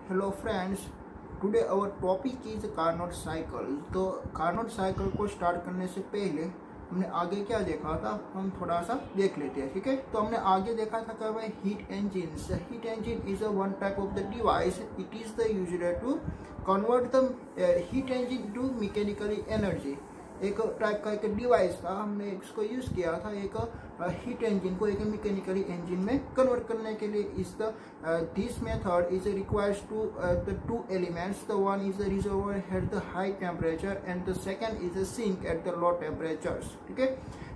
Hello friends, today our topic is Carnot cycle. तो Carnot cycle को start करने से पहले हमने आगे क्या देखा था, हम थोड़ा सा देख लेते हैं। ठीक है, तो हमने आगे देखा था कि भाई heat engine. Heat engine is a one type of the device. It is the used to convert the heat engine to mechanically energy. एक टाइप का एक डिवाइस था, हमने इसको यूज किया था एक हीट इंजन को एक मैकेनिकली इंजन में कन्वर्ट करने के लिए। इस this method is requires to the two elements. The one is the reservoir at the high temperature and the second is the sink at the low temperatures. ठीक है,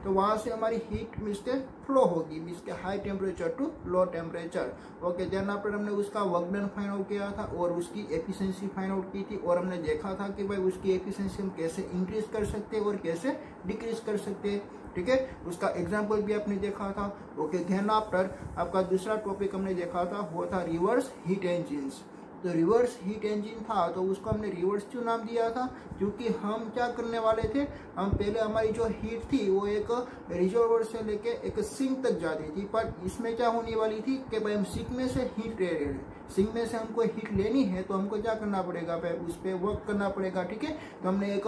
तो वहां से हमारी हीट मीन्स के फ्लो होगी, मीन्स के high temperature to low temperature. Okay, then after हमने उसका वर्क डन फाइंड आउट किया था और उसकी एफिशिएंसी फाइंड आउट की थी, और हमने देखा था कि भाई उसकी एफिशिएंसी हम कैसे इंक्रीज कर सकते हैं और कैसे डिक्रीज कर सकते हैं। ठीक है, उसका एग्जाम्पल भी आपने देखा था। ओके, देन आफ्टर आपका दूसरा टॉपिक हमने देखा था वो था रिवर्स हीट इंजन। तो रिवर्स हीट इंजन था, तो उसको हमने रिवर्स क्यों नाम दिया था, क्योंकि हम क्या करने वाले थे, हम पहले हमारी जो हीट थी वो एक रिजर्वर से लेके एक सिंक तक जाती थी। पर इसमें क्या होने वाली थी कि भाई हम सिंक में से हीट ले रहे हैं, सिंक में से हमको हीट लेनी है तो हमको क्या करना पड़ेगा, उस पर वर्क करना पड़ेगा। ठीक है, तो हमने एक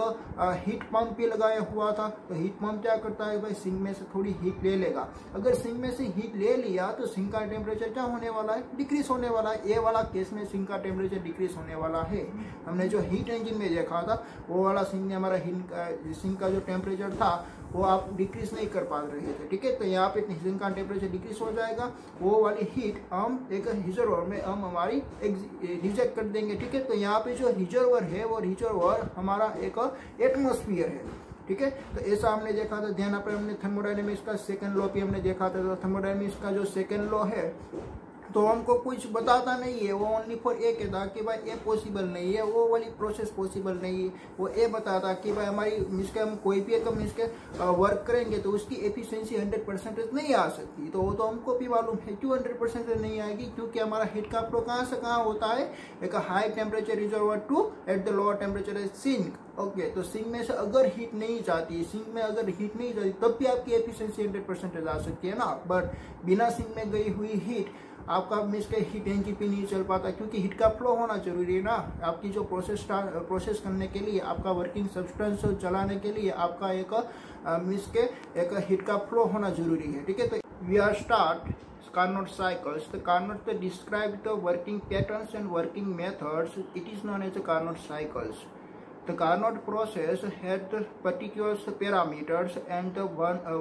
हीट पंप भी लगाया हुआ था। तो हीट पंप क्या करता है भाई, सिंक में से थोड़ी हीट ले लेगा। अगर सिंक में से हीट ले लिया तो सिंक का टेम्परेचर क्या होने वाला है, डिक्रीज होने वाला है। ये वाला केस में सिंक का टेम्परेचर डिक्रीज होने वाला है। हमने जो हीट इंजन में देखा था वो वाला सिंक में हमारा सिंक का जो टेम्परेचर था वो आप डिक्रीज नहीं कर पा रहे थे। ठीक है, तो यहाँ पे सिंक का टेम्परेचर डिक्रीज हो जाएगा। वो वाली हीट हम एक रिजर्वर में हम हमारी रिजेक्ट कर देंगे। ठीक है, तो यहाँ पे जो रिजर्वर है वो रिजर्वर हमारा एक एटमोस्फियर है। ठीक है, तो ऐसा हमने देखा था। ध्यान पर हमने थर्मोडायनेमिक्स का सेकंड लॉ भी हमने देखा था। तो थर्मोडायनेमिक्स का जो सेकंड लॉ है तो हमको कुछ बताता नहीं है, वो ओनली फॉर ए कहता कि भाई ये पॉसिबल नहीं है, वो वाली प्रोसेस पॉसिबल नहीं है। वो ये बताता कि भाई हमारी मिस के हम कोई भी एक मिस के वर्क करेंगे तो उसकी एफिशिएंसी 100% नहीं आ सकती। तो वो तो हमको भी मालूम है क्यों 100% नहीं आएगी, क्योंकि हमारा हीट का फ्लो कहाँ से कहाँ होता है, एक high temperature reservoir to at the lower temperature sink. Okay, तो सिंक में से अगर हीट नहीं जाती, सिंक में अगर हीट नहीं जाती तब भी आपकी एफिशिएंसी 100% आ सकती है ना। बट बिना सिंक में गई हुई हीट आपका मिस के हीट इंजन पे नहीं चल पाता, क्योंकि हीट का फ्लो होना जरूरी है ना। आपकी जो प्रोसेस करने के लिए, आपका वर्किंग सब्सटेंस चलाने के लिए आपका एक मिस के एक हीट का फ्लो होना जरूरी है। ठीक है, तो we are start Carnot cycles. The Carnot describe the working patterns and working methods. It is known as the Carnot cycles. The Carnot process had the particular parameters, and the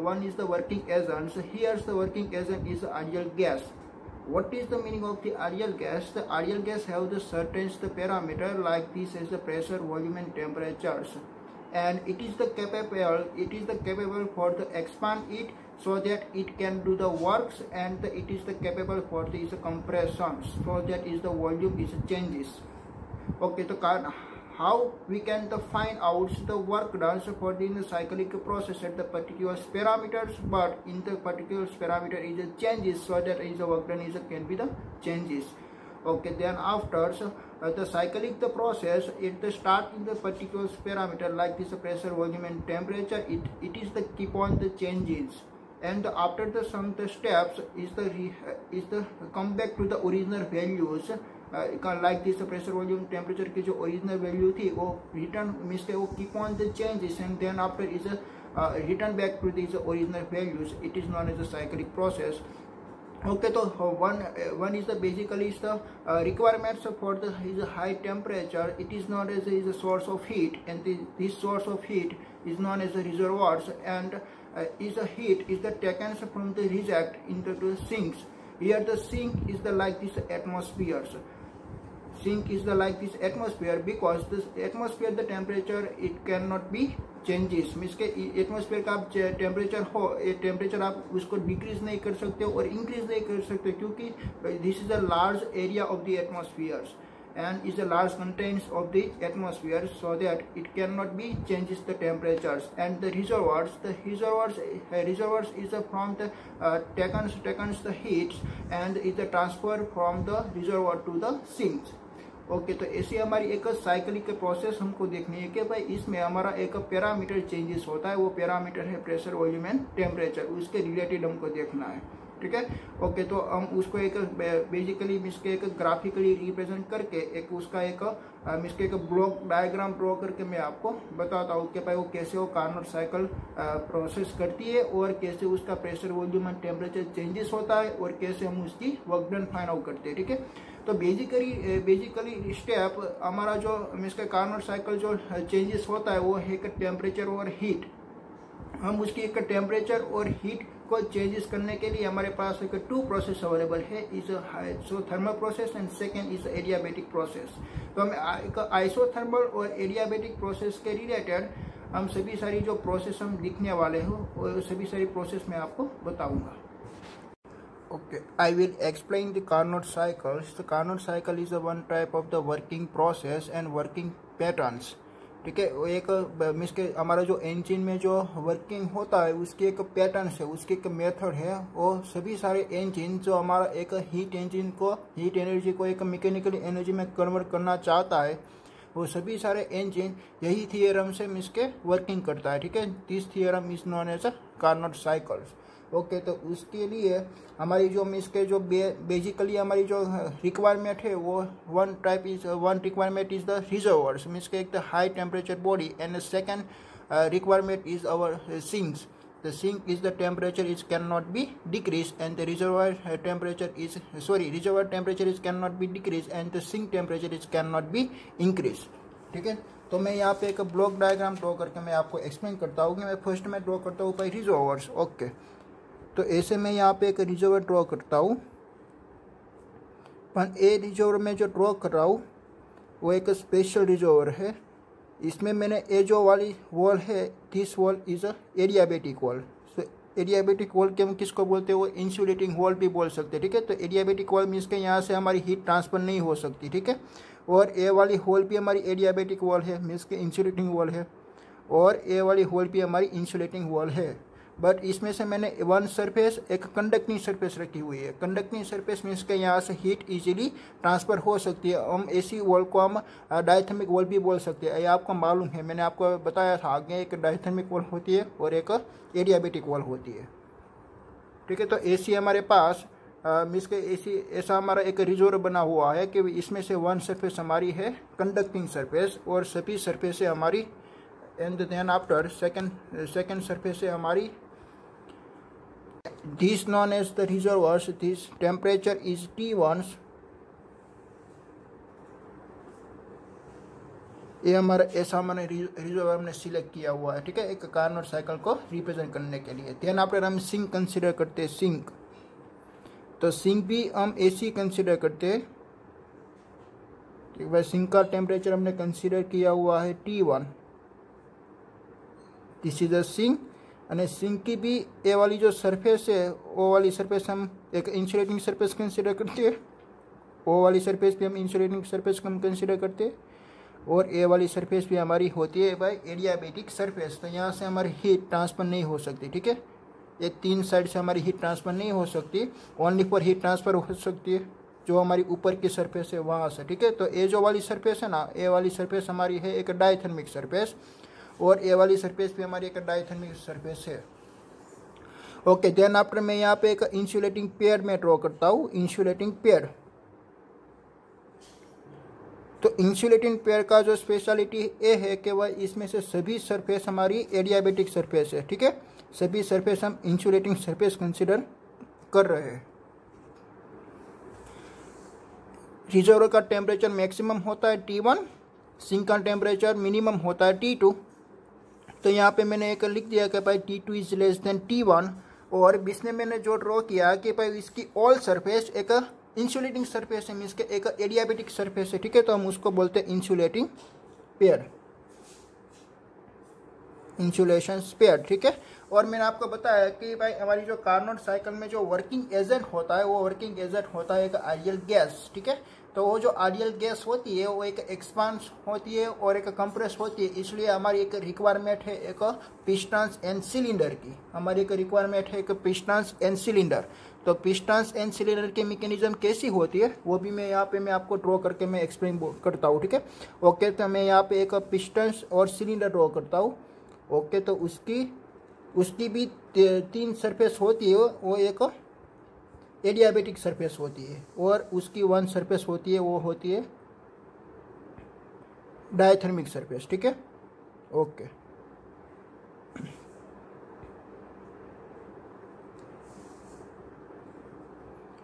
one is the working agents. Here the working agent is the ideal gas. What is the meaning of the ideal gas? The ideal gas have the certain parameter like this as the pressure, volume, and temperatures, and it is the capable for the expand it so that it can do the works, and it is the capable for the compression so that is the volume is changes. Okay, so how we can find out the work done for the cyclic process at the particular parameters, but in the particular parameter is a changes so that is the work done is can be the changes. Okay, then after the cyclic the process, it the start in the particular parameter like this pressure, volume, and temperature. It is the keep on the changes, and after the some the steps is the come back to the original values. Like this pressure, volume, temperature की जो original value थी वो return means के वो keep on the changes, and then after is return back to these original values. It is known as a cyclic process. Okay, so one is the basically is the requirements for the is a high temperature. It is known as is a source of heat, and this source of heat is known as the reservoirs, and is a heat is the taken from the reject into the sinks. Here the sink is the like this atmospheres. Sink is the like this atmosphere because this atmosphere the temperature it cannot be changes. Means के atmosphere का आप temperature हो, temperature आप उसको decrease नहीं कर सकते और इंक्रीज नहीं कर सकते, क्योंकि this is a large area of the atmosphere and is a large contents of the atmosphere so that it cannot be changes the temperatures. And the reservoirs is from the taken the heats and is the transfer from the reservoir to the sinks. Okay, तो ऐसी हमारी एक cyclic process हमको देखनी है कि भाई इसमें हमारा एक पैरामीटर चेंजेस होता है। वो पैरामीटर है प्रेशर, वॉल्यूम, एंड टेम्परेचर। उसके रिलेटेड हमको देखना है। ठीक है। ओके, तो हम उसको एक बेसिकली इसके एक ग्राफिकली रिप्रेजेंट करके एक उसका एक इसके एक ब्लॉक डायग्राम ड्रॉ करके मैं आपको बताता हूँ कि भाई वो कैसे वो कार्नोट साइकिल प्रोसेस करती है और कैसे उसका pressure, volume and temperature changes होता है और कैसे हम उसकी वर्क डन फाइंड आउट करते हैं, ठीक है। तो बेसिकली स्टेप हमारा जो इसका कार्नोट साइकिल जो चेंजेस होता है वो है एक टेम्परेचर और हीट। हम उसकी एक टेम्परेचर और हीट को चेंजेस करने के लिए हमारे पास एक 2 प्रोसेस अवेलेबल है, is isothermal process and second is adiabatic process. तो हम एक आइसोथर्मल और एडियाबेटिक प्रोसेस के रिलेटेड हम सभी सारी जो प्रोसेस हम लिखने वाले हो वो सभी सारी प्रोसेस मैं आपको बताऊंगा। Okay, I will explain the Carnot cycles. The Carnot cycle is a one type of the working process and working patterns. ठीक है, वो एक मीन्स के हमारा जो इंजन में जो वर्किंग होता है उसकी एक पैटर्न है, उसकी एक मेथड है। वो सभी सारे इंजन जो हमारा एक हीट इंजन को, हीट एनर्जी को एक मैकेनिकल एनर्जी में कन्वर्ट करना चाहता है, वो सभी सारे इंजन यही थियरम से मीन्स के वर्किंग करता है, ठीक है। This theorem is known as a Carnot cycles. Okay, तो उसके लिए हमारी जो मीन्स के जो बेसिकली हमारी जो रिक्वायरमेंट है वो one requirement is the reservoirs, means के एक the high temperature body and second requirement is our sinks. The sink is the temperature is cannot be decreased and the reservoir temperature is cannot be decreased and the sink temperature is cannot be increased, ठीक है। तो मैं यहाँ पे एक block diagram draw करके मैं आपको एक्सप्लेन करता हूँ कि मैं फर्स्ट में ड्रॉ करता हूँ भाई रिजर्वर्स। ओके, तो ऐसे मैं यहाँ पे एक रिजर्वर ड्रॉ करता हूँ, पर ए रिजर्वर में जो ड्रॉ कर रहा हूँ वो एक स्पेशल रिजर्वर है। इसमें मैंने ए जो वाली वॉल है, this wall is a adiabatic wall. तो एडियाबेटिक वॉल के हम किसको बोलते हैं, वो इंसुलेटिंग वॉल भी बोल सकते हैं, ठीक है। तो एडियाबेटिक वॉल मीन्स के यहाँ से हमारी हीट ट्रांसफर नहीं हो सकती, ठीक है। और ए वाली होल भी हमारी एडियाबेटिक वॉल है, मीन्स के इंसुलेटिंग वॉल है, और ए वाली होल भी हमारी इंसुलेटिंग वॉल है। बट इसमें से मैंने वन सरफेस एक कंडक्टिंग सरफेस रखी हुई है। कंडक्टिंग सरफेस मीन्स के यहाँ से हीट इजीली ट्रांसफर हो सकती है। हम ऐसी वॉल को हम डायथर्मिक वॉल भी बोल सकते हैं, ये आपको मालूम है, मैंने आपको बताया था आगे। एक डायथर्मिक वॉल होती है और एक एडियाबेटिक वॉल होती है, ठीक है। तो ऐसी हमारे पास मीन्स के ऐसा हमारा एक रिजर्व बना हुआ है कि इसमें से वन सरफेस हमारी है कंडक्टिंग सरफेस और सभी सरफेस से हमारी, and then after second surface से हमारी, this known as the reservoirs, this temperature is T1। ये हमारा ऐसा मैंने रिजर्वर हमने सिलेक्ट किया हुआ है, ठीक है, एक कार्नोट साइकिल को रिप्रेजेंट करने के लिए। देन आफ्टर हम सिंक कंसिडर करते हैं, सिंक। तो सिंक भी हम ऐसी कंसिडर करते हैं, ठीक है। सिंक का टेम्परेचर हमने कंसिडर किया हुआ है T1। This is the sink. और सिंक की भी ए वाली जो सरफेस है वो वाली सरफेस हम एक इंसुलेटिंग सरफेस कंसिडर करते हैं, ओ वाली सरफेस भी हम इंसुलेटिंग सरफेस हम कंसिडर करते हैं, और ए वाली सरफेस भी हमारी होती है भाई एडियाबेटिक सरफेस। तो यहाँ से हमारी हीट ट्रांसफर नहीं हो सकती, ठीक है। ये तीन साइड से हमारी हीट ट्रांसफर नहीं हो सकती, ओनली फॉर हीट ट्रांसफर हो सकती है जो हमारी ऊपर की सरफेस है वहाँ से, ठीक है। तो ए जो वाली सरफेस है ना, ए वाली सरफेस हमारी है एक डायथर्मिक सरफेस, और ए वाली सरफेस भी हमारी एक डायथर्मिक सरफेस है। ओके, देन आफ्टर मैं यहाँ पे एक इंसुलेटिंग पेयर में ड्रॉ करता हूँ, इंसुलेटिंग पेयर। तो इंसुलेटिंग पेयर का जो स्पेशलिटी ये है कि वह इसमें से सभी सरफेस हमारी एडियाबेटिक सरफेस है, ठीक है। सभी सरफेस हम इंसुलेटिंग सरफेस कंसिडर कर रहे हैं। रिजर्वर का टेम्परेचर मैक्सिमम होता है T1, सिंक का टेम्परेचर मिनिमम होता है T2। तो यहाँ पे मैंने एक लिख दिया कि भाई T2 is less than T1, और इसमें मैंने जो ड्रॉ किया कि भाई इसकी ऑल सरफेस एक इंसुलेटिंग सरफेस है, मीन्स के एक एडियाबेटिक सरफेस है, ठीक है। तो हम उसको बोलते हैं इंसुलेटिंग पेयर, इंसुलेशन पेयर, ठीक है। और मैंने आपको बताया कि भाई हमारी जो कार्नोट साइकिल में जो वर्किंग एजेंट होता है वो वर्किंग एजेंट होता है एक आइडियल गैस, ठीक है। तो वो जो आइडियल गैस होती है वो एक एक्सपांस होती है और एक कंप्रेस होती है, इसलिए हमारी एक रिक्वायरमेंट है एक पिस्टन्स एंड सिलेंडर की। हमारी एक रिक्वायरमेंट है एक पिस्टन्स एंड सिलेंडर। तो पिस्टन्स एंड सिलेंडर की मैकेनिज्म कैसी होती है वो भी मैं यहाँ पे मैं आपको ड्रॉ करके मैं एक्सप्लेन करता हूँ, ठीक है। ओके, तो मैं यहाँ पे एक पिस्टन्स और सिलेंडर ड्रॉ करता हूँ। ओके, तो उसकी भी तीन सरफेस होती है, वो एक एडियाबेटिक सरफेस होती है, और उसकी वन सरफेस होती है वो होती है डायथर्मिक सरफेस। ठीक है, ओके।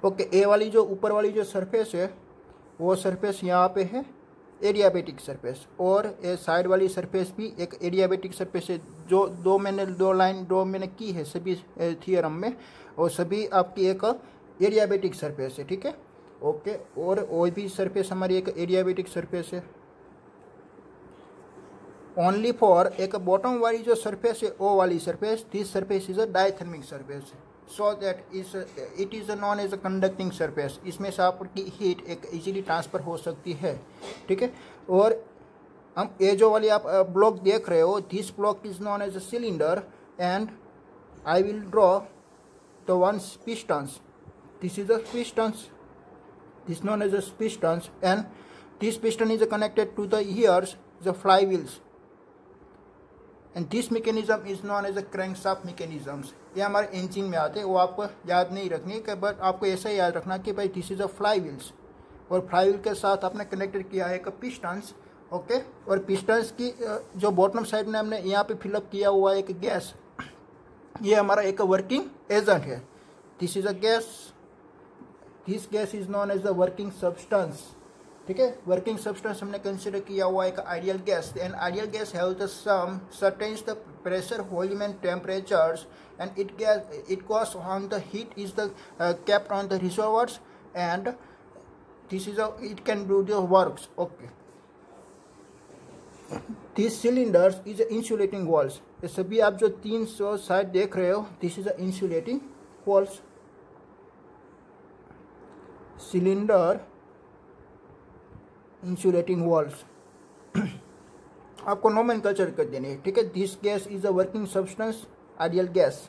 ओके, ए वाली जो ऊपर वाली जो सरफेस है वो सरफेस यहाँ पे है एडियाबेटिक सरफेस, और ये साइड वाली सरफेस भी एक एडियाबेटिक सरफेस है। जो दो लाइन ड्रॉ मैंने की है सभी थियरम में, और सभी आपकी एक एडियाबेटिक सरफेस है। ठीक है, ओके। और वो भी सरफेस हमारी एक एडियाबेटिक सरफेस है। ओनली फॉर एक बॉटम वाली जो सरफेस है ओ वाली surface, this surface is a diathermic surface, so that it is known as a conducting surface. इसमें से आपकी हीट एक इजीली ट्रांसफ़र हो सकती है। ठीक है, और हम ये जो वाली आप ब्लॉक देख रहे हो, this block is known as a cylinder, and I will draw the one pistons. This is a pistons, this known as a pistons, and this piston is connected to the ears, the flywheels, and this mechanism is known as a crankshaft mechanisms। ये हमारे engine में आते हैं, वो आपको याद नहीं रखनी है, बट आपको ऐसा ही याद रखना कि भाई this is a fly wheels, और फ्लाई व्हील के साथ आपने कनेक्टेड किया है एक पिस्टन्स। ओके, और पिस्टन्स की जो बॉटम साइड में हमने यहाँ पे फिलअप किया हुआ है एक गैस, ये हमारा एक वर्किंग एजेंट है। This is a gas, this gas is known as the working substance. ठीक है, वर्किंग सब्सटेंस हमने कंसिडर किया हुआ एक ideal gas, and ideal gas have the some certains the pressure, volume and temperatures, and it goes on the heat is the kept on the reservoirs, and this is it can do the works। okay, these cylinders is insulating walls। ये सभी आप जो 300 side देख रहे हो, this is a insulating walls, cylinder insulating walls। आपको nomenclature कर देने हैं। ठीक है, this gas is a working substance, ideal gas,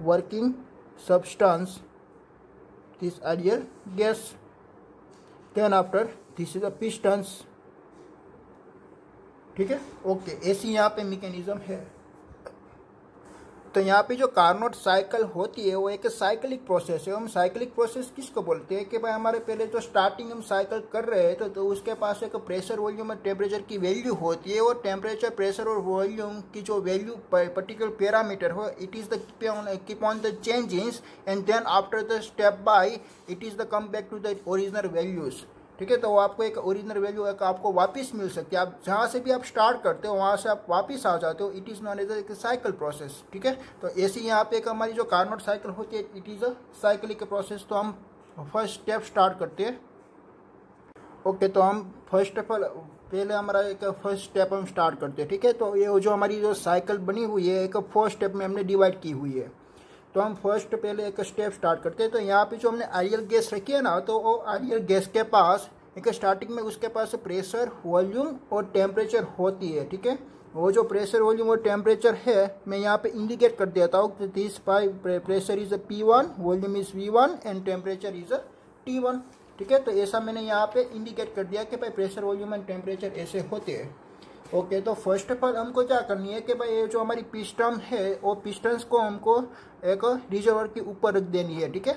working substance, this ideal gas, then after this is a pistons। ठीक है, ओके। ऐसी यहाँ पे मैकेनिज्म है। तो यहाँ पे जो कार्नोट साइकिल होती है वो एक साइक्लिक प्रोसेस है। हम साइक्लिक प्रोसेस किसको बोलते हैं कि भाई हमारे पहले जो स्टार्टिंग हम साइकिल कर रहे हैं तो उसके पास एक प्रेशर, वॉल्यूम और टेम्परेचर की वैल्यू होती है, और टेम्परेचर, प्रेशर और वॉल्यूम की जो वैल्यू पर्टिकुलर पैरामीटर हो, it is the keep on the changes, and then after the step by it is the come back to the original values. ठीक है, तो वो आपको एक ओरिजिनल वैल्यू एक आपको वापस मिल सकती है। आप जहाँ से भी आप स्टार्ट करते हो वहाँ से आप वापस आ जाते हो। It is known as a cycle process. ठीक है, तो ऐसी यहाँ पे एक हमारी जो कार्नोट साइकिल होती है, it is a cyclic process. तो हम फर्स्ट स्टेप स्टार्ट करते हैं। ओके, तो हम फर्स्ट ऑफ ऑल पहले हमारा एक फर्स्ट स्टेप हम स्टार्ट करते हैं। ठीक है, तो ये जो हमारी जो साइकिल बनी हुई है एक 4 स्टेप में हमने डिवाइड की हुई है। तो हम फर्स्ट पहले एक स्टेप स्टार्ट करते हैं। तो यहाँ पे जो हमने आइडियल गैस रखी है ना, तो वो आइडियल गैस के पास एक स्टार्टिंग में उसके पास प्रेशर, वॉल्यूम और टेम्परेचर होती है। ठीक है, वो जो प्रेशर, वॉल्यूम और टेम्परेचर है मैं यहाँ पे इंडिकेट कर देता हूँ। This pressure is P1, volume is V1 and temperature is T1। ठीक है, तो ऐसा मैंने यहाँ पे इंडिकेट कर दिया कि भाई प्रेशर, वॉल्यूम एंड टेम्परेचर ऐसे होते हैं। ओके, तो फर्स्ट ऑफ ऑल हमको क्या करनी है कि भाई ये जो हमारी पिस्टन है वो पिस्टन्स को हमको एक रिजर्वर के ऊपर रख देनी है। ठीक है,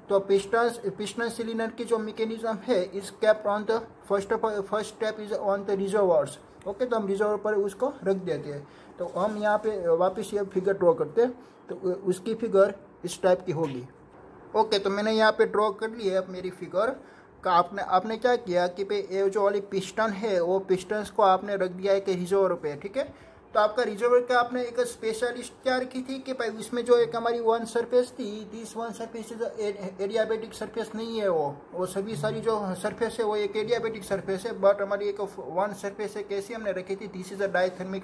तो पिस्टन सिलेंडर की जो मैकेनिज्म है इस kept on the first step is on the reservoirs. Okay, तो हम रिजर्वर पर उसको रख देते हैं। तो हम यहाँ पे वापस ये फिगर ड्रॉ करते हैं, तो उसकी फिगर इस टाइप की होगी। ओके, तो मैंने यहाँ पे ड्रॉ कर ली है अब मेरी फिगर का। आपने क्या किया कि भाई ये जो वाली पिस्टन है वो पिस्टन्स को आपने रख दिया है कि रिजर्वर पे। ठीक है, तो आपका रिजर्वर का आपने एक स्पेशलिस्ट क्या रखी थी कि भाई उसमें जो एक हमारी वन सरफेस थी, this one surface is adiabatic surface नहीं है। वो सभी सारी जो सरफेस है वो एक एडियाबेटिक सरफेस है, बट हमारी एक वन सरफेस है कैसी हमने रखी थी, this is a diathermic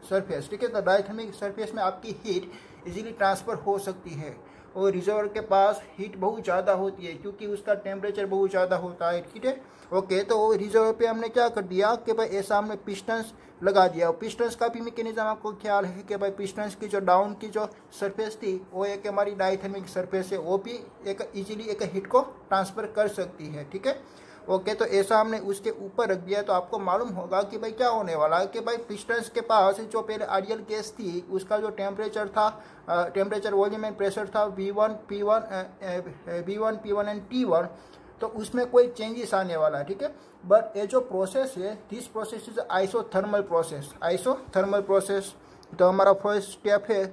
surface. ठीक है, तो डायथर्मिक सरफेस में आपकी हीट इजीली ट्रांसफर हो सकती है, और रिजर्वर के पास हीट बहुत ज़्यादा होती है क्योंकि उसका टेम्परेचर बहुत ज़्यादा होता है। ठीक है, ओके, तो रिजर्वर पे हमने क्या कर दिया कि भाई ऐसा हमने पिस्टन्स लगा दिया। पिस्टन्स का भी मैकेनिज्म आपको ख्याल है कि भाई पिस्टन्स की जो डाउन की जो सरफेस थी वो एक हमारी डायथर्मिक सरफेस है, वो भी एक इजीली एक हीट को ट्रांसफ़र कर सकती है। ठीक है, ओके, तो ऐसा हमने उसके ऊपर रख दिया तो आपको मालूम होगा कि भाई क्या होने वाला है कि भाई पिस्टन्स के पास जो पहले आइडियल गैस थी उसका जो टेम्परेचर था, टेम्परेचर वॉल्यूम एंड प्रेशर था V1 P1 एंड T1, तो उसमें कोई चेंजेस आने वाला है, ठीक है। बट ये जो प्रोसेस है, this process is isothermal process, isothermal process. तो हमारा फर्स्ट स्टेप है,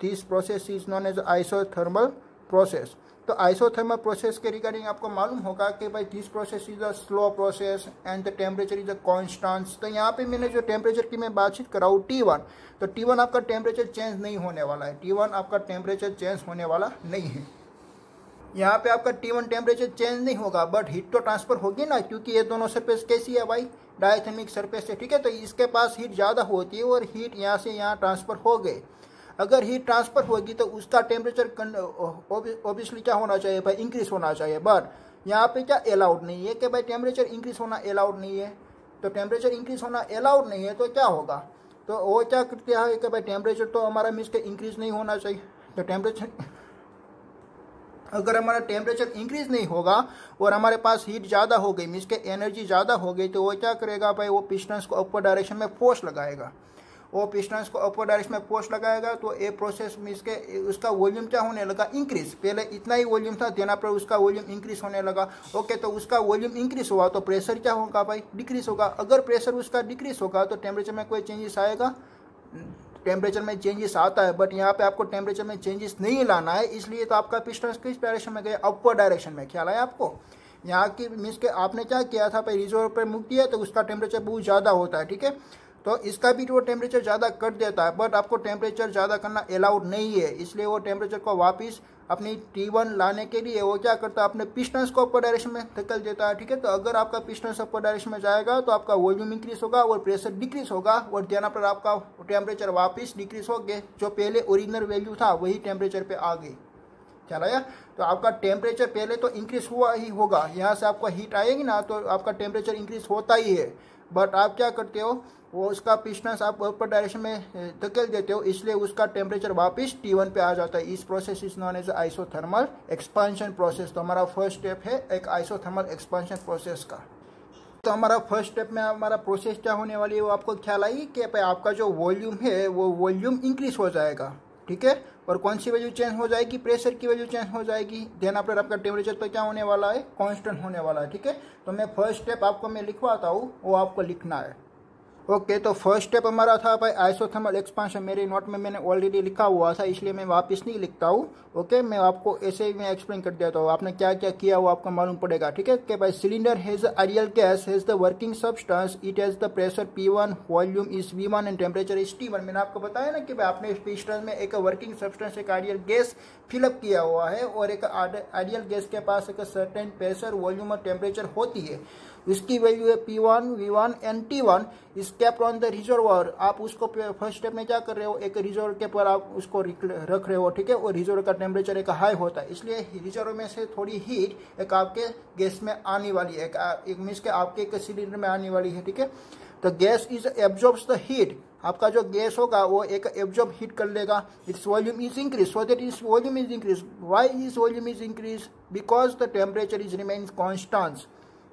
this process is known as isothermal process. तो आइसोथर्मल प्रोसेस के रिगार्डिंग आपको मालूम होगा कि भाई this process is a slow process and the temperature is a constant. तो यहाँ पे मैंने जो टेम्परेचर की मैं बातचीत कराऊँ T1, तो T1 आपका टेम्परेचर चेंज नहीं होने वाला है, T1 आपका टेम्परेचर चेंज होने वाला नहीं है। यहाँ पे आपका T1 टेम्परेचर चेंज नहीं होगा, बट हीट तो ट्रांसफर होगी ना, क्योंकि ये दोनों सरफेस कैसी है भाई, डायथर्मिक सरफेस है, ठीक है। तो इसके पास हीट ज़्यादा होती है और हीट यहाँ से यहाँ ट्रांसफर हो गए। अगर हीट ट्रांसफर होगी तो उसका टेम्परेचर ऑब्वियसली क्या होना चाहिए भाई, इंक्रीज होना चाहिए। बट यहाँ पे क्या अलाउड नहीं है कि भाई टेम्परेचर इंक्रीज होना अलाउड नहीं है। तो टेम्परेचर इंक्रीज होना अलाउड नहीं है तो क्या होगा, तो वो क्या करते हैं कि भाई टेम्परेचर तो हमारा मीन्स के इंक्रीज नहीं होना चाहिए। तो टेम्परेचर, अगर हमारा टेम्परेचर इंक्रीज नहीं होगा और हमारे पास हीट ज़्यादा हो गई, मीन्स के एनर्जी ज़्यादा हो गई, तो वो क्या करेगा भाई, वो पिस्टन्स को अपर डायरेक्शन में फोर्स लगाएगा। वो पिस्टन्स को अपर डायरेक्शन में फोर्स लगाएगा तो ये प्रोसेस मीन्स के उसका वॉल्यूम क्या होने लगा, इंक्रीज। पहले इतना ही वॉल्यूम था, देना पर उसका वॉल्यूम इंक्रीज होने लगा। ओके, तो उसका वॉल्यूम इंक्रीज हुआ तो प्रेशर क्या होगा भाई, डिक्रीज होगा। अगर प्रेशर उसका डिक्रीज होगा तो टेम्परेचर में कोई चेंजेस आएगा, टेम्परेचर में चेंजेस आता है। बट यहाँ पे आपको टेम्परेचर में चेंजेस नहीं लाना है, इसलिए तो आपका पिस्टन किस डायरेक्शन में गया, अपर डायरेक्शन में। ख्याल है आपको, यहाँ की मीन्स के आपने क्या किया था भाई, रिजर्वर पर मुक दिया तो उसका टेम्परेचर बहुत ज़्यादा होता है, ठीक है। तो इसका भी वो टेम्परेचर ज़्यादा कर देता है, बट आपको टेम्परेचर ज़्यादा करना अलाउड नहीं है। इसलिए वो टेम्परेचर को वापस अपनी T1 लाने के लिए वो क्या करता है, अपने पिस्टन्स को अपर डायरेक्शन में धकेल देता है, ठीक है। तो अगर आपका पिस्टन्स अपर डायरेक्शन में जाएगा तो आपका वॉल्यूम इंक्रीज होगा और प्रेशर डिक्रीज होगा, और देना पर आपका टेम्परेचर वापस डिक्रीज हो गए, जो पहले ओरिजिनल वैल्यू था वही टेम्परेचर पे आ गई। चला या, तो आपका टेम्परेचर पहले तो इंक्रीज हुआ ही होगा, यहाँ से आपको हीट आएगी ना तो आपका टेम्परेचर इंक्रीज होता ही है। बट आप क्या करते हो, वो उसका पिस्टन्स आप अपर डायरेक्शन में धकेल देते हो, इसलिए उसका टेम्परेचर वापस T1 पे आ जाता है। इस process is known as isothermal expansion process. तो हमारा फर्स्ट स्टेप है एक आइसोथर्मल एक्सपांशन प्रोसेस का। तो हमारा फर्स्ट स्टेप में हमारा प्रोसेस क्या होने वाली है, वो आपको ख्याल आई कि आपका जो वॉल्यूम है वो वॉल्यूम इंक्रीज हो जाएगा, ठीक है। और कौन सी वैल्यू चेंज हो जाएगी, प्रेशर की वैल्यू चेंज हो जाएगी। देन आफ्टर आपका टेम्परेचर तो क्या होने वाला है, कांस्टेंट होने वाला है, ठीक है। तो मैं फर्स्ट स्टेप आपको मैं लिखवाता हूँ, वो आपको लिखना है। ओके, तो फर्स्ट स्टेप हमारा था भाई आइसोथर्मल एक्सपांशन। मेरे नोट में मैंने ऑलरेडी लिखा हुआ था, इसलिए मैं वापस नहीं लिखता हूँ। ओके, मैं आपको ऐसे ही मैं एक्सप्लेन कर देता हूँ, आपने क्या क्या किया वो आपको मालूम पड़ेगा, ठीक है। कि भाई cylinder has ideal gas, has the working substance, it has the pressure P1, volume is V1 and temperature is T1। मैंने आपको बताया ना कि भाई आपने इस पिस्टन में एक वर्किंग सब्सटेंस, एक आइडियल गैस फिलअप किया हुआ है, और एक आइडियल गैस के पास एक सर्टेन प्रेशर, वॉल्यूम और टेम्परेचर होती है। इसकी वैल्यू है P1, V1 and T1 is kept on the reservoir. आप उसको फर्स्ट स्टेप में क्या कर रहे हो, एक रिजर्वर के पर आप उसको रख रहे हो, ठीक है। और रिजर्वर का टेम्परेचर एक हाई होता है, इसलिए रिजर्वर में से थोड़ी हीट एक आपके गैस में आने वाली है, एक मीन्स के आपके एक सिलेंडर में आने वाली है, ठीक है। तो gas is absorbs the heat, आपका जो गैस होगा वो एक एब्जॉर्ब हीट कर लेगा। Its volume is increase, so that is volume is increase. Why is volume is increase, because the temperature is remains constant.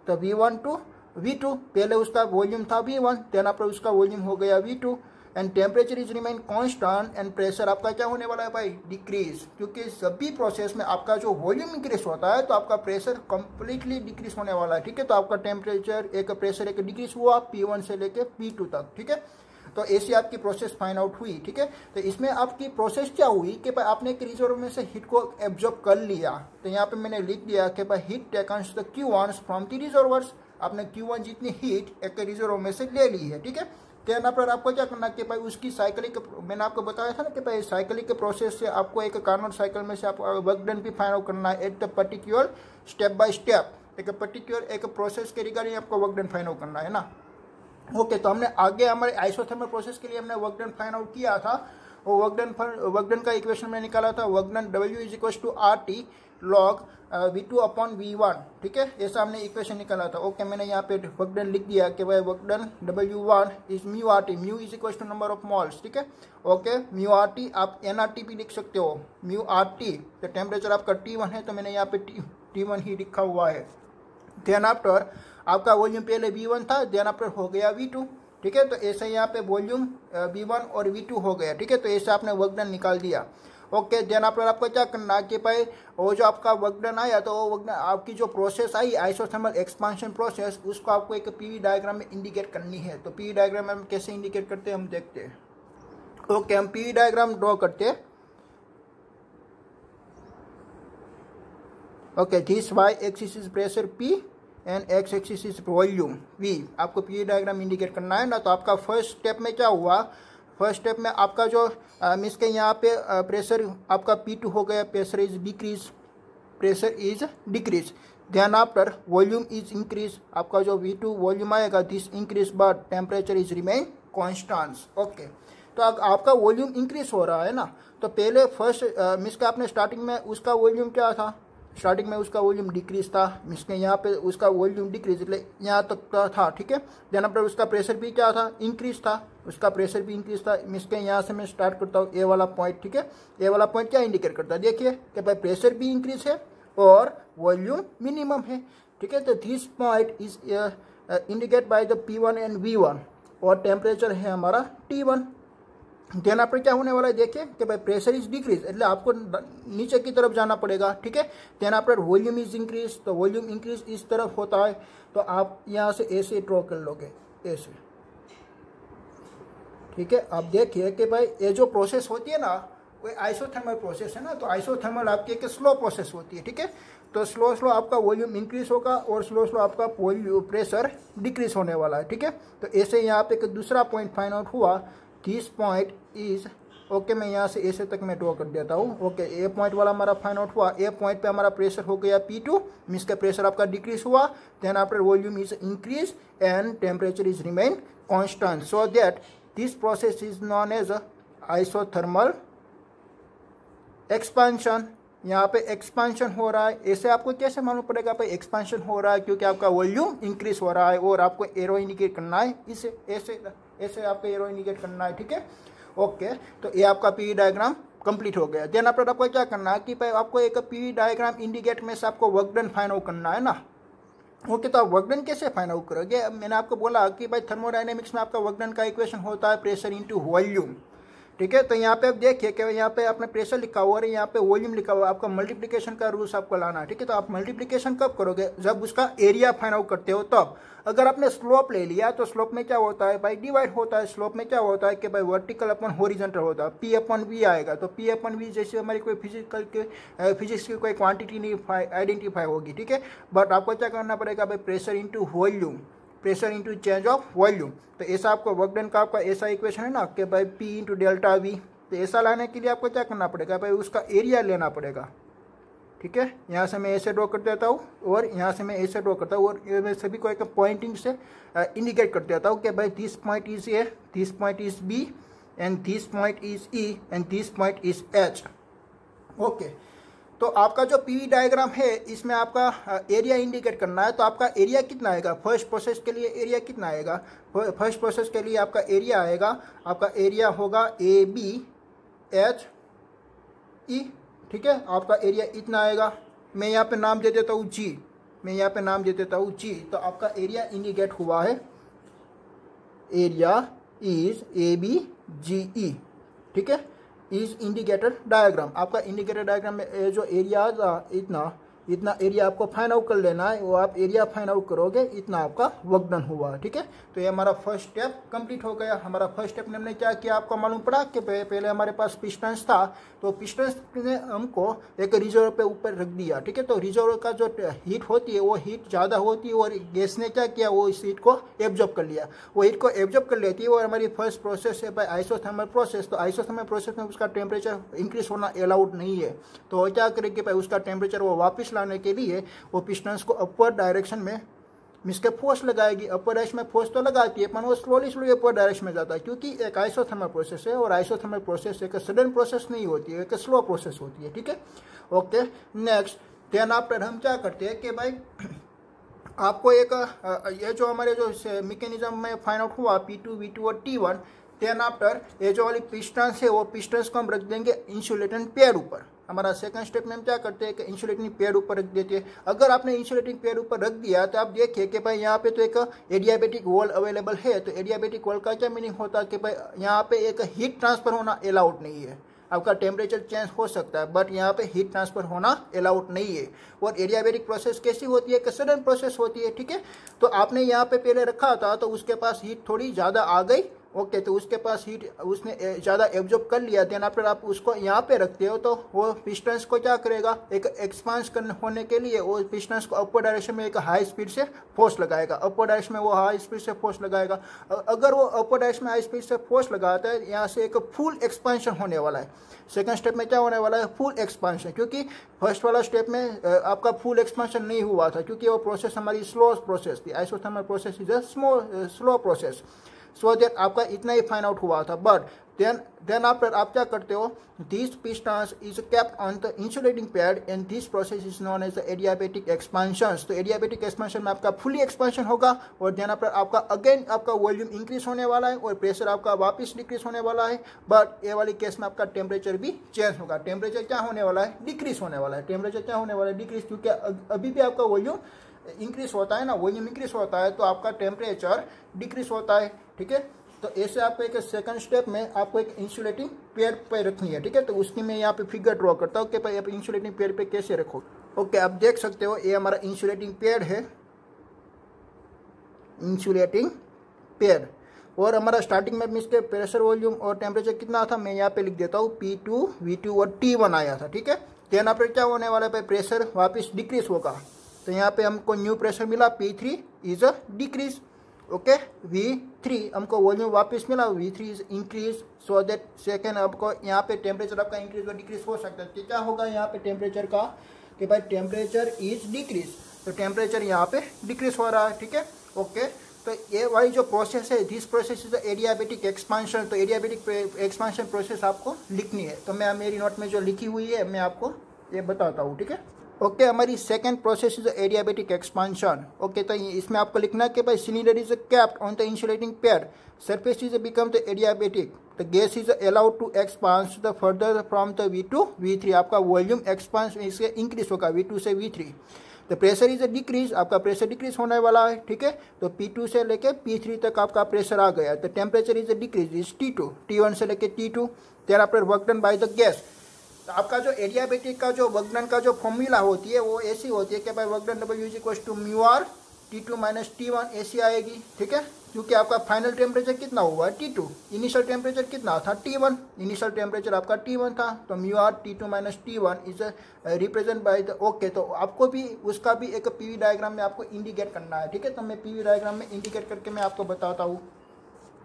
तो V1 टू V2, पहले उसका वॉल्यूम था V1, देन आपका उसका वॉल्यूम हो गया V2, and temperature is remain constant, and pressure आपका क्या होने वाला है भाई, डिक्रीज। क्योंकि सभी प्रोसेस में आपका जो वॉल्यूम इंक्रीज होता है तो आपका प्रेशर कंप्लीटली डिक्रीज होने वाला है, ठीक है। तो आपका टेम्परेचर एक प्रेशर एक डिक्रीज हुआ P1 से लेके P2 तक, ठीक है। तो ऐसी आपकी प्रोसेस फाइंड आउट हुई, ठीक है। तो इसमें आपकी प्रोसेस क्या हुई कि भाई आपने एक रिजर्वर में से हीट को एब्जॉर्ब कर लिया। तो यहाँ पे मैंने लिख दिया कि भाई heat taken the Q1 from the reservoirs, आपने Q1 जितनी हीट एक रिजर्वर में से ले ली है, ठीक है। देन आफ्टर आपको क्या करना कि भाई उसकी साइकिलिक, मैंने आपको बताया था ना कि भाई साइकिलिक के प्रोसेस से आपको एक कार्नोट साइकिल में से आपको वर्क डन भी फाइंड आउट करना है at the particular step by step. एक पर्टिकुलर एक प्रोसेस के रिगार्डिंग आपको वर्क डन फाइंड आउट करना है ना। ओके, तो हमने आगे हमारे आइसोथर्मल प्रोसेस के लिए हमने वर्क डन फाइंड आउट किया था। वो वर्क डन का इक्वेशन में निकाला था, work done W is equal to RT log V2 upon V1, ठीक है। ऐसा हमने इक्वेशन निकाला था। ओके, मैंने यहाँ पे वर्क डन लिख दिया कि भाई work done W1 is mu RT, mu is equal to number of moles, ठीक है। ओके, म्यू RT आप nRT भी लिख सकते हो, म्यू RT। तो टेम्परेचर आपका T1 है तो मैंने यहाँ पे T1 ही लिखा हुआ है। देन आफ्टर आपका वॉल्यूम पहले V1 था, देन आफ्टर हो गया V2, ठीक है। तो ऐसे यहाँ पे वॉल्यूम V1 और V2 हो गया, ठीक है। तो ऐसे आपने वर्क डन निकाल दिया। ओके, देन आफ्टर आपको क्या करना है कि भाई वो जो आपका वर्क डन आया, तो वो वर्क डन आपकी जो process I isothermal expansion process, उसको आपको एक पीवी डायग्राम में इंडिकेट करनी है। तो पीवी डायग्राम में हम कैसे इंडिकेट करते हैं हम देखते हैं। ओके, हम पीवी डायग्राम ड्रॉ करते हैं। Okay, this Y axis is pressure P and X axis is volume V। आपको पीवी डायग्राम इंडिकेट करना है ना। तो आपका फर्स्ट स्टेप में क्या हुआ, फर्स्ट स्टेप में आपका जो मीन्स के यहाँ पे प्रेशर आपका P2 हो गया, pressure is decrease, then after volume is increase, आपका जो V2 वॉल्यूम आएगा this increase but temperature is remain constant. Okay, तो आपका वॉल्यूम इंक्रीज हो रहा है ना। तो पहले फर्स्ट मीन्स के आपने स्टार्टिंग में उसका वॉल्यूम क्या था, स्टार्टिंग में उसका वॉल्यूम डिक्रीज था, मीन्स के यहाँ पे उसका वॉल्यूम डिक्रीज એટલે यहाँ तक का था, ठीक है। देन आफ्टर उसका प्रेशर भी क्या था, इंक्रीज था, उसका प्रेशर भी इंक्रीज था। मीन्स के यहाँ से मैं स्टार्ट करता हूँ ए वाला पॉइंट, ठीक है। ए वाला पॉइंट क्या इंडिकेट करता है, देखिए कि भाई प्रेशर भी इंक्रीज है और वॉल्यूम मिनिमम है, ठीक है। तो this point is indicate by the P1 and V1 और टेम्परेचर है हमारा T1। देन आफ्टर क्या होने वाला है, देखिए कि भाई प्रेशर इज डिक्रीज એટલે आपको नीचे की तरफ जाना पड़ेगा, ठीक है। Then after volume is increase, तो वॉल्यूम इंक्रीज इस तरफ होता है। तो आप यहाँ से ऐसे ड्रॉ कर लोगे, ऐसे, ठीक है। आप देखिए कि भाई ये जो प्रोसेस होती है ना वो आइसोथर्मल प्रोसेस है ना। तो आइसोथर्मल आपकी एक स्लो प्रोसेस होती है, ठीक है। तो स्लो आपका वॉल्यूम इंक्रीज होगा और स्लो आपका प्रेशर डिक्रीज होने वाला है, ठीक है। तो ऐसे यहाँ पे एक दूसरा पॉइंट फाइंड आउट हुआ, दिस पॉइंट इज ओके। मैं यहाँ से ऐसे तक मैं ड्रॉ कर देता हूँ। ओके, ए पॉइंट वाला हमारा फाइंड आउट हुआ, ए पॉइंट पे हमारा प्रेशर हो गया P2, मीन्स का प्रेशर आपका डिक्रीज हुआ। Then after volume is increase and temperature is remain constant, so that this process is known as isothermal expansion. यहाँ पे एक्सपांशन हो रहा है, ऐसे आपको कैसे मालूम पड़ेगा भाई एक्सपांशन हो रहा है, क्योंकि आपका वॉल्यूम इंक्रीज हो रहा है और आपको एरो इंडिकेट करना है, इसे ऐसे आपको एरो इंडिकेट करना है, ठीक है। ओके, तो ये आपका पीवी डायग्राम कंप्लीट हो गया। देन आफ्टर आपको क्या करना है कि भाई आपको एक पीवी डायग्राम इंडिकेट में से आपको वर्क डन फाइंड आउट करना है ना। ओके, तो आप वर्क डन कैसे फाइंड आउट करोगे, मैंने आपको बोला कि भाई थर्मोडायनेमिक्स में आपका वर्क डन का इक्वेशन होता है प्रेशर इंटू वॉल्यूम, ठीक है। तो यहाँ पे आप देखिए कि यहाँ पे आपने प्रेशर लिखा हुआ है, यहाँ पे वॉल्यूम लिखा हुआ है, आपका मल्टीप्लिकेशन का रूल्स आपको लाना है, ठीक है। तो आप मल्टीप्लिकेशन कब करोगे, जब उसका एरिया फाइंड आउट करते हो तब। अगर आपने स्लोप ले लिया तो स्लोप में क्या होता है भाई, डिवाइड होता है। स्लोप में क्या होता है कि भाई वर्टिकल अपन हॉरिजॉन्टल होता है, P/V आएगा। तो P/V जैसे हमारी कोई फिजिक्स की कोई क्वांटिटी नहीं आइडेंटिफाई होगी, ठीक है। बट आपको क्या करना पड़ेगा भाई, pressure into volume, pressure into change of volume. तो ऐसा आपको वर्क डन का आपका ऐसा इक्वेशन है ना कि भाई P इंटू डेल्टा V। तो ऐसा लाने के लिए आपको क्या करना पड़ेगा भाई, उसका एरिया लेना पड़ेगा, ठीक है। यहाँ से मैं ऐसे ड्रॉ कर देता हूँ और यहाँ से मैं ऐसे ड्रॉ करता हूँ और मैं सभी को एक पॉइंटिंग से इंडिकेट कर देता हूँ कि भाई this point is a, this point is B and this point is E and this point is H। Okay, तो आपका जो पीवी डायग्राम है इसमें आपका एरिया इंडिकेट करना है। तो आपका एरिया कितना आएगा, फर्स्ट प्रोसेस के लिए एरिया कितना आएगा, फर्स्ट प्रोसेस के लिए आपका एरिया आएगा, आपका एरिया होगा ABHE, ठीक है। आपका एरिया इतना आएगा। मैं यहाँ पे नाम दे देता हूँ G, मैं यहाँ पे नाम दे देता हूँ G। तो आपका एरिया इंडिकेट हुआ है, एरिया इज ABGE, ठीक है। इज इंडिकेटर डायग्राम, आपका इंडिकेटर डायग्राम में जो एरिया इतना एरिया आपको फाइंड आउट कर लेना है। वो आप एरिया फाइंड आउट करोगे, इतना आपका वर्क डन हुआ, ठीक है। तो ये हमारा फर्स्ट स्टेप कंप्लीट हो गया। हमारा फर्स्ट स्टेप में हमने क्या किया, आपको मालूम पड़ा कि पहले हमारे पास पिस्टन्स था, तो पिस्टन्स ने हमको एक रिजर्व पे ऊपर रख दिया, ठीक है। तो रिजर्व का जो हीट होती है वो हीट ज़्यादा होती है और गैस ने क्या किया, वो इस हीट को एब्जॉर्ब कर लिया, वो हीट को एब्जॉर्ब कर लेती है। और हमारी फर्स्ट प्रोसेस है भाई आइसोथर्मल प्रोसेस। तो आइसोथर्मल प्रोसेस में उसका टेम्परेचर इंक्रीज होना अलाउड नहीं है। तो क्या करेंगे भाई, उसका टेम्परेचर वो वापस लाने के लिए वो पिस्टन्स को अपवर्ड डायरेक्शन में मिसके फोर्स लगाएगी। अपर डायरेक्शन में फोर्स तो लगाती है पर वो स्लोली अपर डायरेक्शन में जाता है, क्योंकि एक आइसोथर्मल प्रोसेस है और आइसोथर्मल प्रोसेस एक सडन प्रोसेस नहीं होती है, एक स्लो प्रोसेस होती है, ठीक है। ओके, नेक्स्ट देन आफ्टर हम क्या करते हैं कि भाई आपको एक ये जो हमारे जो मैकेनिज्म में फाइंड आउट हुआ P2, V2 और T1, देन आफ्टर ये जो वाली पिस्टन है वो पिस्टन को हम रख देंगे इंसुलेटिंग पैड ऊपर। हमारा सेकंड स्टेप में हम क्या करते हैं कि इंसुलेटिंग पैड ऊपर रख देते हैं। अगर आपने इंसुलेटिंग पैड ऊपर रख दिया तो आप देखिए कि भाई यहाँ पे तो एक एडियाबेटिक वॉल अवेलेबल है। तो एडियाबेटिक वॉल का क्या मीनिंग होता है कि भाई यहाँ पे एक हीट ट्रांसफर होना अलाउड नहीं है। आपका टेम्परेचर चेंज हो सकता है बट यहाँ पे हीट ट्रांसफर होना अलाउड नहीं है। और एडियाबेटिक प्रोसेस कैसी होती है कि सडन प्रोसेस होती है, ठीक है। तो आपने यहाँ पे पहले रखा था तो उसके पास हीट थोड़ी ज़्यादा आ गई, ओके, तो उसके पास हीट उसने ज़्यादा एब्जॉर्ब कर लिया। देन आफ्टर आप उसको यहाँ पे रखते हो तो वो पिस्टन्स को क्या करेगा, एक एक्सपांस होने के लिए वो पिस्टन्स को अपर डायरेक्शन में एक हाई स्पीड से फोर्स लगाएगा। अपर डायरेक्शन में वो हाई स्पीड से फोर्स लगाएगा। अगर वो अपर डायरेक्शन में हाई स्पीड से फोर्स लगाता है, यहाँ से एक फुल एक्सपांशन होने वाला है। सेकंड स्टेप में क्या होने वाला है, फुल एक्सपांशन, क्योंकि फर्स्ट वाला स्टेप में आपका फुल एक्सपांशन नहीं हुआ था क्योंकि वो प्रोसेस हमारी स्लो प्रोसेस थी। Isothermal process is a slow process, so that आपका इतना ही फाइंड आउट हुआ था। बट देन आफ्टर आप क्या करते हो, this pistons is kept on the insulating pad and this process is known as the adiabatic expansion. तो एडियाबेटिक एक्सपांशन में आपका फुली एक्सपांशन होगा और देन आफ्टर आपका अगेन आपका वॉल्यूम इंक्रीज होने वाला है और प्रेशर आपका वापस डिक्रीज होने वाला है। बट ये वाली केस में आपका टेम्परेचर भी चेंज होगा। टेम्परेचर क्या होने वाला है, डिक्रीज होने वाला है। टेम्परेचर क्या होने वाला है, डिक्रीज, क्योंकि अभी भी आपका वॉल्यूम इंक्रीज होता है ना, वॉल्यूम इंक्रीज होता है तो आपका टेम्परेचर डिक्रीज होता है, ठीक है। तो ऐसे आपको एक सेकंड स्टेप में आपको एक इंसुलेटिंग पैड पे रखनी है, ठीक है। तो उसकी मैं यहाँ पे फिगर ड्रॉ करता हूँ कि भाई आप इंसुलेटिंग पैड पे कैसे रखो। ओके, आप देख सकते हो ये हमारा इंसुलेटिंग पैड है, इंसुलेटिंग पैड। और हमारा स्टार्टिंग में इसके प्रेशर, वॉल्यूम और टेम्परेचर कितना था मैं यहाँ पे लिख देता हूँ, P2, V2 और T1 आया था, ठीक है। देन आपको क्या होने वाला है, प्रेशर वापस डिक्रीज होगा। तो यहाँ पे हमको न्यू प्रेशर मिला, P3 is a decrease, okay. V3 हमको वॉल्यूम वापस मिला, V3 is increase, so that second आपको यहाँ पे टेम्परेचर आपका इंक्रीज और डिक्रीज हो सकता है। क्या होगा यहाँ पे टेम्परेचर का कि भाई टेम्परेचर इज डिक्रीज, तो टेम्परेचर यहाँ पे डिक्रीज हो रहा है, ठीक है, ओके। तो ये वाली जो प्रोसेस है, this process is adiabatic expansion. तो एडियाबेटिक एक्सपांशन प्रोसेस आपको लिखनी है। तो मैं मेरी नोट में जो लिखी हुई है मैं आपको ये बताता हूँ, ठीक है, ओके। हमारी second process is adiabatic expansion, okay. तो इसमें आपको लिखना है कि भाई cylinder is capped on the insulating pad, surface is become the adiabatic, the gas is allowed to expand the further from the V2 V3। आपका volume expanse इससे increase होगा V2 से V3। The pressure is decrease, आपका pressure decrease होने वाला है, ठीक है। तो P2 से लेके P3 तक आपका प्रेशर आ गया। The temperature is decrease is T2, T1 से लेके T2। There after work done by the gas. तो आपका जो एडियाबेटिक का जो वर्क डन का जो फॉर्मूला होती है वो ऐसी होती है कि भाई work done W is equal to μr T2 minus T1 ऐसी आएगी, ठीक है। क्योंकि आपका फाइनल टेम्परेचर कितना हुआ है T2, इनिशियल टेम्परेचर कितना था T1, इनिशियल टेम्परेचर आपका T1 था। तो μr T2 minus T1 is represent by the, okay. तो आपको भी उसका भी एक PV डायग्राम में आपको इंडिकेट करना है, ठीक है। तो मैं PV डायग्राम में इंडिकेट करके मैं आपको बताता हूँ,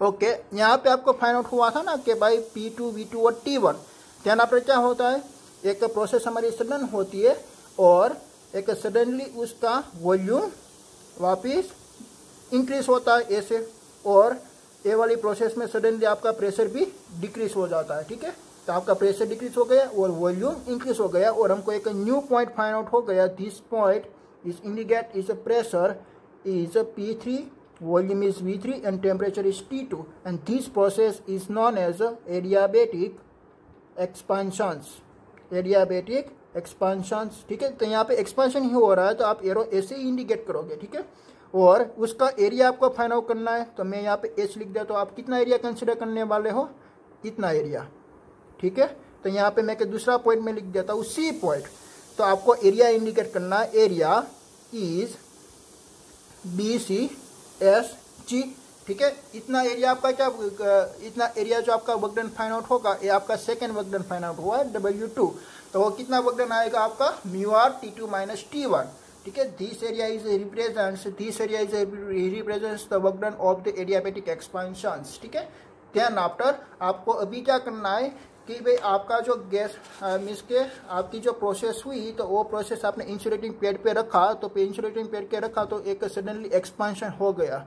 ओके। यहाँ पे आपको फाइंड आउट हुआ था ना कि भाई P2 V2 और T1। ध्यान आपका क्या होता है, एक प्रोसेस हमारी सडन होती है और एक सडनली उसका वॉल्यूम वापस इंक्रीज होता है ऐसे, और ये वाली प्रोसेस में सडनली आपका प्रेशर भी डिक्रीज हो जाता है, ठीक है। तो आपका प्रेशर डिक्रीज हो गया और वॉल्यूम इंक्रीज हो गया और हमको एक न्यू पॉइंट फाइंड आउट हो गया। This point is indicate is pressure is P3, volume is V3 and temperature is T2 and this process is known as adiabatic expansions, adiabatic expansions, ठीक है। तो यहाँ पे एक्सपांशन ही हो रहा है तो आप एरो ऐसे ही इंडिकेट करोगे, ठीक है। और उसका एरिया आपको फाइंड आउट करना है। तो मैं यहाँ पे H लिख दिया, तो आप कितना एरिया कंसिडर करने वाले हो, इतना एरिया, ठीक है। तो यहाँ पे मैं दूसरा पॉइंट में लिख देता हूँ C पॉइंट। तो आपको एरिया इंडिकेट करना है, एरिया इज BCSG, ठीक है। इतना एरिया आपका क्या, इतना एरिया जो आपका वर्क डन फाइंड आउट होगा, ये आपका second work done find out हुआ है W2। तो वो कितना वर्क डन आएगा आपका μr T2 माइनस T1, ठीक है। This area is represents the work done of the adiabatic expansions, ठीक है। देन आफ्टर आपको अभी क्या करना है कि भाई आपका जो गैस मीन्स के आपकी जो प्रोसेस हुई तो वो प्रोसेस आपने इंसुलेटिंग पैड पे रखा, तो इंसुलेटिंग पैड के रखा तो एक सडनली एक्सपांशन हो गया।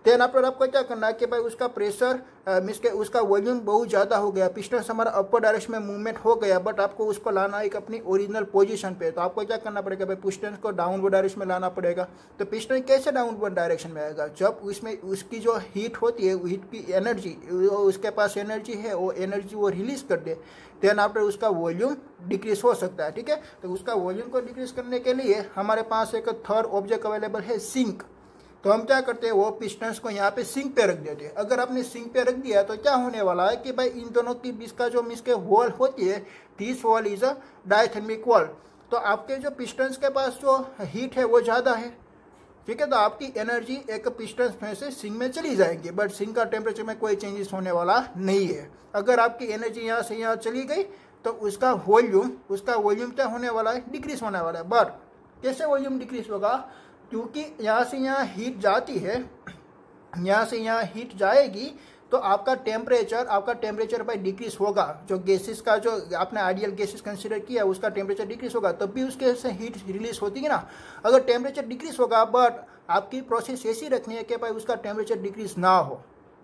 देन आफ्टर आपको क्या करना है कि भाई उसका प्रेशर मीन्स के उसका वॉल्यूम बहुत ज़्यादा हो गया, पिस्टन हमारा अपर डायरेक्शन में मूवमेंट हो गया, बट आपको उसको लाना एक अपनी ओरिजिनल पोजीशन पे। तो आपको क्या करना पड़ेगा भाई, पिस्टन को डाउनवर्ड डायरेक्शन में लाना पड़ेगा। तो पिस्टन कैसे डाउनवर्ड डायरेक्शन में आएगा, जब उसमें उसकी जो हीट होती है, हीट की एनर्जी, उसके पास एनर्जी है, वो एनर्जी वो रिलीज कर दे, देन आफ्टर उसका वॉल्यूम डिक्रीज हो सकता है। ठीक है, तो उसका वॉल्यूम को डिक्रीज करने के लिए हमारे पास एक थर्ड ऑब्जेक्ट अवेलेबल है, सिंक। तो हम क्या करते हैं, वो पिस्टन्स को यहाँ पे सिंक पे रख देते हैं। अगर आपने सिंक पे रख दिया तो क्या होने वाला है कि भाई इन दोनों की बीच का जो मीन्स के वॉल होती है, this wall is a diathermic wall. तो आपके जो पिस्टन्स के पास जो हीट है वो ज़्यादा है, ठीक है, तो आपकी एनर्जी एक पिस्टन में से सिंक में चली जाएगी, बट सिंक का टेम्परेचर में कोई चेंजेस होने वाला नहीं है। अगर आपकी एनर्जी यहाँ से यहाँ चली गई तो उसका वॉल्यूम क्या होने वाला है, डिक्रीज होने वाला है। बट कैसे वॉल्यूम डिक्रीज होगा, क्योंकि यहाँ से यहाँ हीट जाती है, यहाँ से यहाँ हीट जाएगी, तो आपका टेम्परेचर भाई डिक्रीज होगा। जो गैसेस का जो आपने आइडियल गैसेस कंसीडर किया उसका टेम्परेचर डिक्रीज होगा, तब भी उसके से हीट रिलीज होती है ना। अगर टेम्परेचर डिक्रीज होगा बट आपकी प्रोसेस ऐसी रखनी है कि भाई उसका टेम्परेचर डिक्रीज ना हो,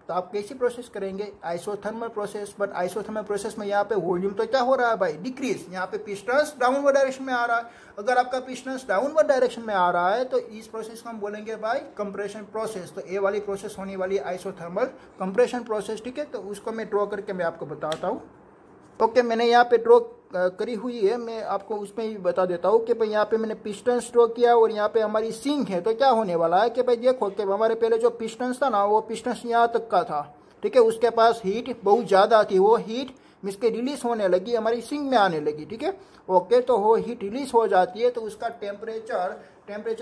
तो आप कैसी प्रोसेस करेंगे, isothermal process. But isothermal process में यहाँ पे वॉल्यूम तो क्या हो रहा है भाई, डिक्रीज। यहाँ पे पिस्टन्स डाउनवर्ड डायरेक्शन में आ रहा है। अगर आपका पिस्टन्स डाउनवर्ड डायरेक्शन में आ रहा है तो इस प्रोसेस को हम बोलेंगे भाई कंप्रेशन प्रोसेस। तो ये वाली प्रोसेस होने वाली आइसोथर्मल कंप्रेशन प्रोसेस। ठीक है, तो उसको मैं ड्रॉ करके मैं आपको बताता हूँ। ओके, मैंने यहाँ पे ड्रॉ करी हुई है, मैं आपको उसमें ही बता देता हूँ कि भाई यहाँ पे मैंने पिस्टन्स ड्रॉ किया और यहाँ पे हमारी सिंक है। तो क्या होने वाला है कि भाई देखो कि हमारे पहले जो पिस्टन्स था ना, वो पिस्टन्स यहाँ तक का था, ठीक है, उसके पास हीट बहुत ज़्यादा थी, वो हीट मिसके रिलीज होने लगी, हमारी सिंक में आने लगी। ठीक है, ओके, तो वो हीट रिलीज हो जाती है तो उसका टेम्परेचर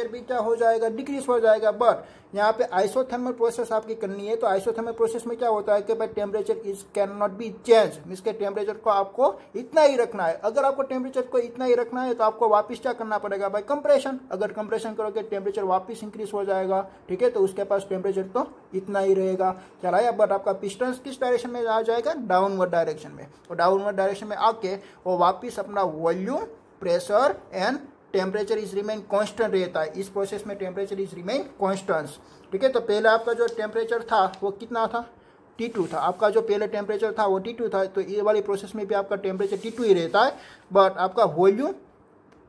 भी क्या हो जाएगा, डिक्रीज हो जाएगा। बट यहाँ पे आइसोथर्मल प्रोसेस आपकी करनी है, तो आइसोथर्मल प्रोसेस में क्या होता है कि भाई temperature is can not be change, इसके टेम्परेचर को आपको इतना ही रखना है। अगर आपको टेम्परेचर को इतना ही रखना है तो आपको वापस क्या करना पड़ेगा भाई, कंप्रेशन। अगर कंप्रेशन करोगे टेम्परेचर वापस इंक्रीज हो जाएगा। ठीक है, तो उसके पास टेम्परेचर तो इतना ही रहेगा, चलाया। बट आपका पिस्टन किस डायरेक्शन में आ जाएगा, डाउनवर्ड डायरेक्शन में। और डाउनवर्ड डायरेक्शन में आके वो वापिस अपना volume, pressure and temperature is remain constant रहता है। इस प्रोसेस में टेम्परेचर इज रिमेन कांस्टेंट। ठीक है, तो पहले आपका जो टेम्परेचर था वो कितना था, T2 था। आपका जो पहले टेम्परेचर था वो T2 था, तो ये वाली प्रोसेस में भी आपका टेम्परेचर T2 ही रहता है। बट आपका वॉल्यूम,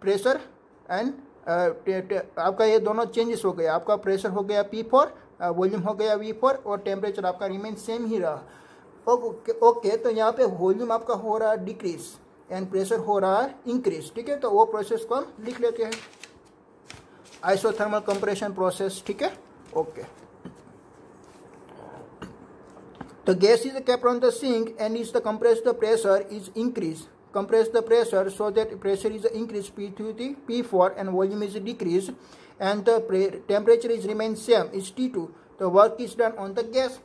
प्रेशर एंड आपका ये दोनों चेंजेस हो गया। आपका प्रेशर हो गया P4, वॉल्यूम हो गया V4 और टेम्परेचर आपका रिमेन सेम ही रहा। ओके, तो यहाँ पे वॉल्यूम आपका हो रहा है डिक्रीज एंड प्रेशर हो रहा है इंक्रीज। ठीक है, तो वो प्रोसेस को हम लिख लेते हैं, आइसोथर्मल कंप्रेशन प्रोसेस। ठीक है, okay. The gas is kept on the sink and is the compressed the pressure is increased. Compress the pressure so that pressure is increased P3, P4 and volume is decreased and the temperature is remains same is T2. The work is done on the gas.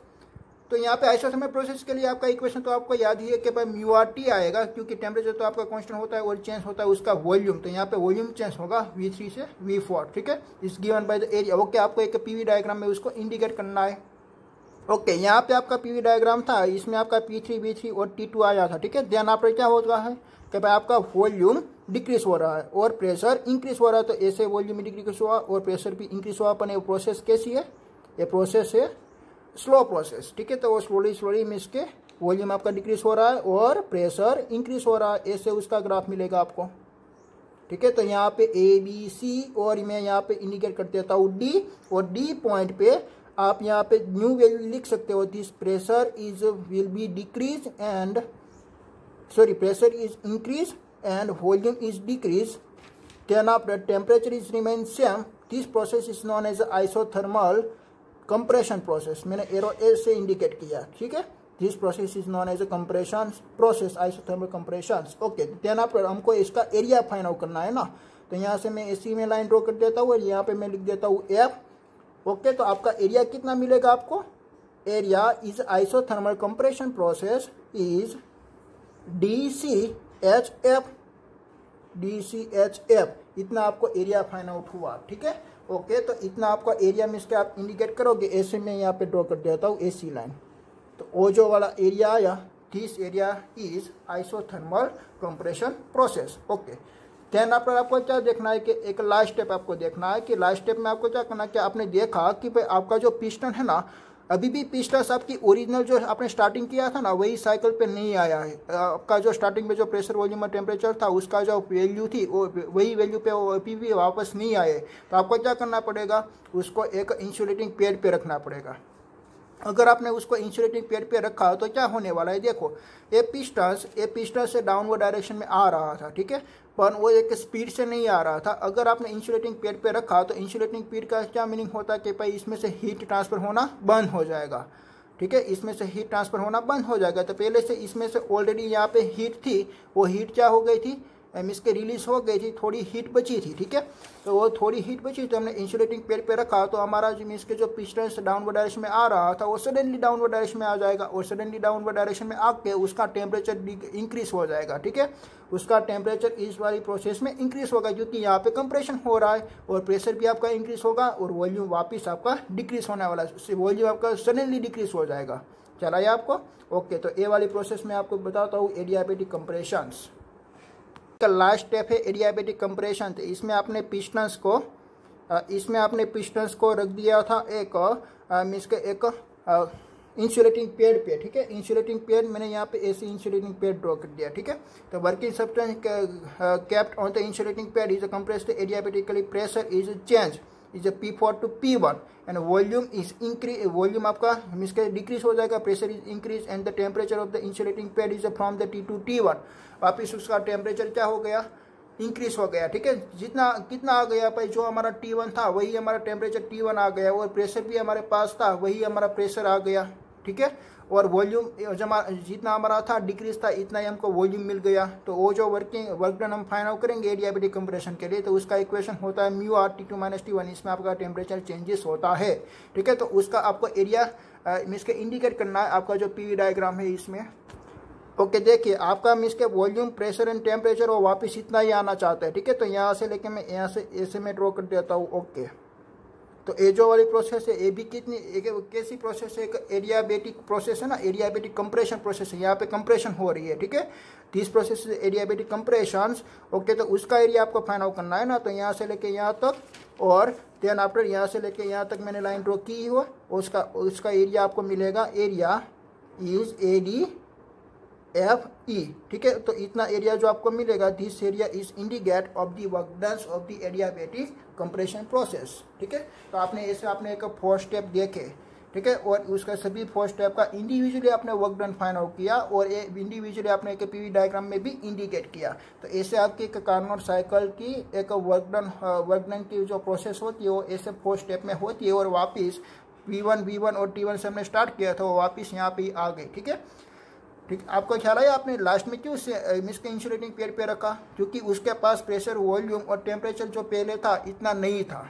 तो यहाँ पे isothermal process के लिए आपका equation तो आपको याद ही है कि भाई μRT आएगा, क्योंकि टेम्परेचर तो आपका कांस्टेंट होता है और चेंज होता है उसका वॉल्यूम। तो यहाँ पे वॉल्यूम चेंज होगा V3 से V4। ठीक है, is given by the area. Okay, आपको एक पीवी डायग्राम में उसको इंडिकेट करना है। ओके, यहाँ पे आपका पीवी डायग्राम था, इसमें आपका P3, V3 और T2 आया था। ठीक है, ध्यान आप क्या हो रहा है कि भाई आपका वॉल्यूम डिक्रीज हो रहा है और प्रेशर इंक्रीज हो रहा है। तो ऐसे वॉल्यूम डिक्रीज हुआ और प्रेशर भी इंक्रीज हुआ। अपन ये प्रोसेस कैसी है, ये प्रोसेस है स्लो प्रोसेस। ठीक है, तो वो स्लोली में इसके वॉल्यूम आपका डिक्रीज हो रहा है और प्रेशर इंक्रीज हो रहा है, ऐसे उसका ग्राफ मिलेगा आपको। ठीक है, तो यहाँ पे ABC और मैं यहाँ पे इंडिकेट कर देता हूँ D, और D पॉइंट पे आप यहाँ पे न्यू वैल्यू लिख सकते हो, this pressure is will be decrease and pressure is increase and volume is decrease, then after temperature is remain same. This process is known as isothermal compression process. मैंने arrow A से indicate किया। ठीक है, this process is known as a compression process, isothermal compression. Okay, then after हमको इसका area find out करना है ना, तो यहाँ से मैं इसी में लाइन ड्रॉ कर देता हूँ और यहाँ पे मैं लिख देता हूँ F। ओके, तो आपका एरिया कितना मिलेगा आपको, area is isothermal compression process is DCHF। इतना आपको एरिया फाइंड आउट हुआ। ठीक है, ओके, तो इतना आपका एरिया में इसके आप इंडिकेट करोगे। ऐसे में यहाँ पे ड्रॉ कर देता हूँ AC लाइन। तो वो जो वाला एरिया आया, this area is isothermal compression process. Okay, then after आपको क्या देखना है कि एक लास्ट स्टेप आपको देखना है कि लास्ट स्टेप में आपको क्या करना है कि आपने देखा कि भाई आपका जो पिस्टन है ना, अभी भी पिस्टन आपकी ओरिजिनल जो आपने स्टार्टिंग किया था ना वही साइकिल पे नहीं आया है। आपका जो स्टार्टिंग में जो प्रेशर वॉल्यूम और टेम्परेचर था उसका जो वैल्यू थी वो वही वैल्यू पे वो अभी भी वापस नहीं आए। तो आपको क्या करना पड़ेगा, उसको एक इंसुलेटिंग पैड पे रखना पड़ेगा। अगर आपने उसको इंसुलेटिंग पैड पे रखा तो क्या होने वाला है, देखो ये पिस्टन से डाउनवर्ड डायरेक्शन में आ रहा था, ठीक है, पर वो एक स्पीड से नहीं आ रहा था। अगर आपने इंसुलेटिंग पैड पे रखा तो इंसुलेटिंग पैड का क्या मीनिंग होता है कि भाई इसमें से हीट ट्रांसफर होना बंद हो जाएगा, ठीक है, इसमें से हीट ट्रांसफर होना बंद हो जाएगा। तो पहले से इसमें से ऑलरेडी यहाँ पे हीट थी, वो हीट क्या हो गई थी, इसके रिलीज हो गई थी, थोड़ी हीट बची थी, ठीक है। तो वो थोड़ी हीट बची तो हमने इंसुलेटिंग पैड पे रखा तो हमारा जो मीन्स के जो पिस्टन से डाउनवर्ड डायरेक्शन में आ रहा था वो सडनली डाउनवर्ड डायरेक्शन में आ जाएगा, और सडनली डाउनवर्ड डायरेक्शन में आके उसका टेम्परेचर इंक्रीज हो जाएगा, ठीक है। उसका टेम्परेचर इस वाली प्रोसेस में इंक्रीज होगा क्योंकि यहाँ पे कंप्रेशन हो रहा है, और प्रेशर भी आपका इंक्रीज होगा और वॉल्यूम वापिस आपका डिक्रीज होने वाला है, वॉल्यूम आपका सडनली डिक्रीज हो जाएगा। चला है आपको, ओके। तो ये वाली प्रोसेस में आपको बताता हूँ एडियाबेटिक कंप्रेशंस का लास्ट स्टेप है एडियाबेटिक कंप्रेशन। तो इसमें आपने पिस्टन्स को रख दिया था एक मीन्स के एक इंसुलेटिंग पैड पे, ठीक है। इंसुलेटिंग पैड मैंने यहाँ पे ऐसे इंसुलेटिंग पैड ड्रॉ कर दिया, ठीक है। तो working substance kept on the insulating pad is compressed adiabatically, pressure is change is P4 to P1 and volume is increase, volume आपका मीन्स के डिक्रीज हो जाएगा, pressure is increase and the temperature of the insulating pad is from the T2 T1, वापिस उसका temperature क्या हो गया, increase हो गया, ठीक है। जितना कितना आ गया भाई, जो हमारा T1 था वही हमारा टेम्परेचर T1 आ गया, और प्रेशर भी हमारे पास था वही हमारा प्रेशर आ गया, ठीक है। और वॉल्यूम जितना हमारा था डिक्रीज था इतना ही हमको वॉल्यूम मिल गया। तो वो जो वर्क डन हम फाइंड आउट करेंगे एडियाबेटिक कंप्रेशन के लिए, तो उसका इक्वेशन होता है म्यू आर T2 - T1, इसमें आपका टेम्परेचर चेंजेस होता है, ठीक है। तो उसका आपको एरिया मीन्स के इंडिकेट करना है, आपका जो PV डायग्राम है इसमें, ओके। देखिए आपका मीन्स के वॉल्यूम, प्रेशर एंड टेम्परेचर वो वापस इतना ही आना चाहता है, ठीक है। तो यहाँ से लेके मैं यहाँ से ऐसे में ड्रॉ कर देता हूँ, ओके। तो ये जो वाली प्रोसेस है ये भी कितनी कैसी प्रोसेस है, एक एडियाबेटिक प्रोसेस है ना, एडियाबेटिक कंप्रेशन प्रोसेस है, यहाँ पे कंप्रेशन हो रही है, ठीक है। This process is adiabatic compression, okay. तो उसका एरिया आपको फाइंड आउट करना है ना, तो यहाँ से लेके यहाँ तक, और देन आफ्टर यहाँ से लेके यहाँ तक मैंने लाइन ड्रॉ की हो, उसका एरिया आपको मिलेगा, एरिया इज ADFE, ठीक है। तो इतना एरिया जो आपको मिलेगा, this area is indicate of the work done of the adiabatic compression process, ठीक है। तो आपने ऐसे आपने एक 4 स्टेप देखे, ठीक है, और उसका सभी 4 स्टेप का इंडिविजुअली आपने वर्क डन फाइंड आउट किया, और ये इंडिविजुअली आपने एक PV डायग्राम में भी इंडिकेट किया। तो ऐसे आपकी एक कार्नोट साइकिल की एक वर्क डन की जो प्रोसेस होती है वो ऐसे 4 स्टेप में होती है, और वापिस V1 और T1 से हमने स्टार्ट किया था वो वापिस यहाँ पे आ गई, ठीक है। ठीक, आपको ख्याल है आपने लास्ट में क्यों मिस के इंसुलेटिंग पैड पे रखा, क्योंकि उसके पास प्रेशर, वॉल्यूम और टेम्परेचर जो पहले था इतना नहीं था,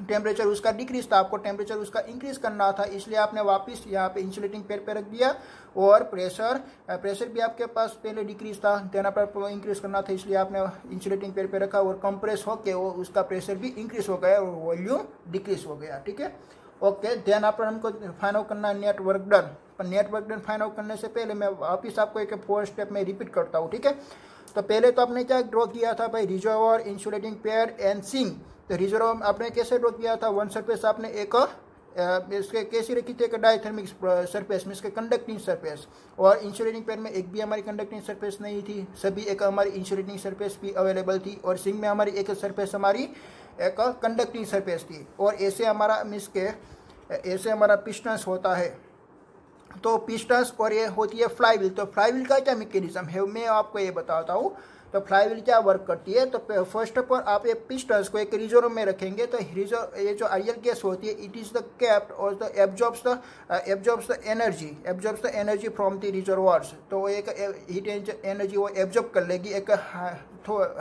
टेम्परेचर उसका डिक्रीज था, आपको टेम्परेचर उसका इंक्रीज करना था, इसलिए आपने वापस यहाँ पे इंसुलेटिंग पैड पे रख दिया। और प्रेशर भी आपके पास पहले डिक्रीज था, देन आपको इंक्रीज करना था, इसलिए आपने इंसुलेटिंग पैड पे रखा, और कंप्रेस होके वो उसका प्रेशर भी इंक्रीज हो गया और वॉल्यूम डिक्रीज हो गया, ठीक है, ओके। देन आफ्टर हमको फाइंड आउट करना है नेट वर्क डन। पर net work done find out करने से पहले मैं वापिस आपको एक 4 स्टेप में रिपीट करता हूँ, ठीक है। तो पहले तो आपने क्या ड्रॉ किया था भाई, reservoir, insulating pad and sink. तो रिजर्वॉयर आपने कैसे ड्रॉ किया था, वन सरफेस आपने एक इसके कैसी रखी थी, एक डायथर्मिक सरफेस में इसके कंडक्टिंग सरफेस, और इंसुलेटिंग पैड में एक भी हमारी कंडक्टिंग सरफेस नहीं थी, सभी एक हमारी इंसुलेटिंग सरफेस भी अवेलेबल थी, और सिंक में हमारी एक सरफेस हमारी एक कंडक्टिंग सरफेस थी। और ऐसे हमारा ऐसे हमारा पिस्टन्स होता है। तो पिस्टन्स और ये होती है फ्लाईव्हील। तो फ्लाईव्हील का क्या मैकेनिज्म है मैं आपको ये बताता हूँ। तो फ्लाईव्हील क्या वर्क करती है, तो फर्स्ट ऑफ ऑल आप ये पिस्टन्स को एक रिजर्व में रखेंगे, तो ये जो आइडियल गैस होती है, इट इज द कैप्ट और the absorbs the energy from the reservoirs. तो एक हीट एनर्जी वो एब्जॉर्ब कर लेगी, एक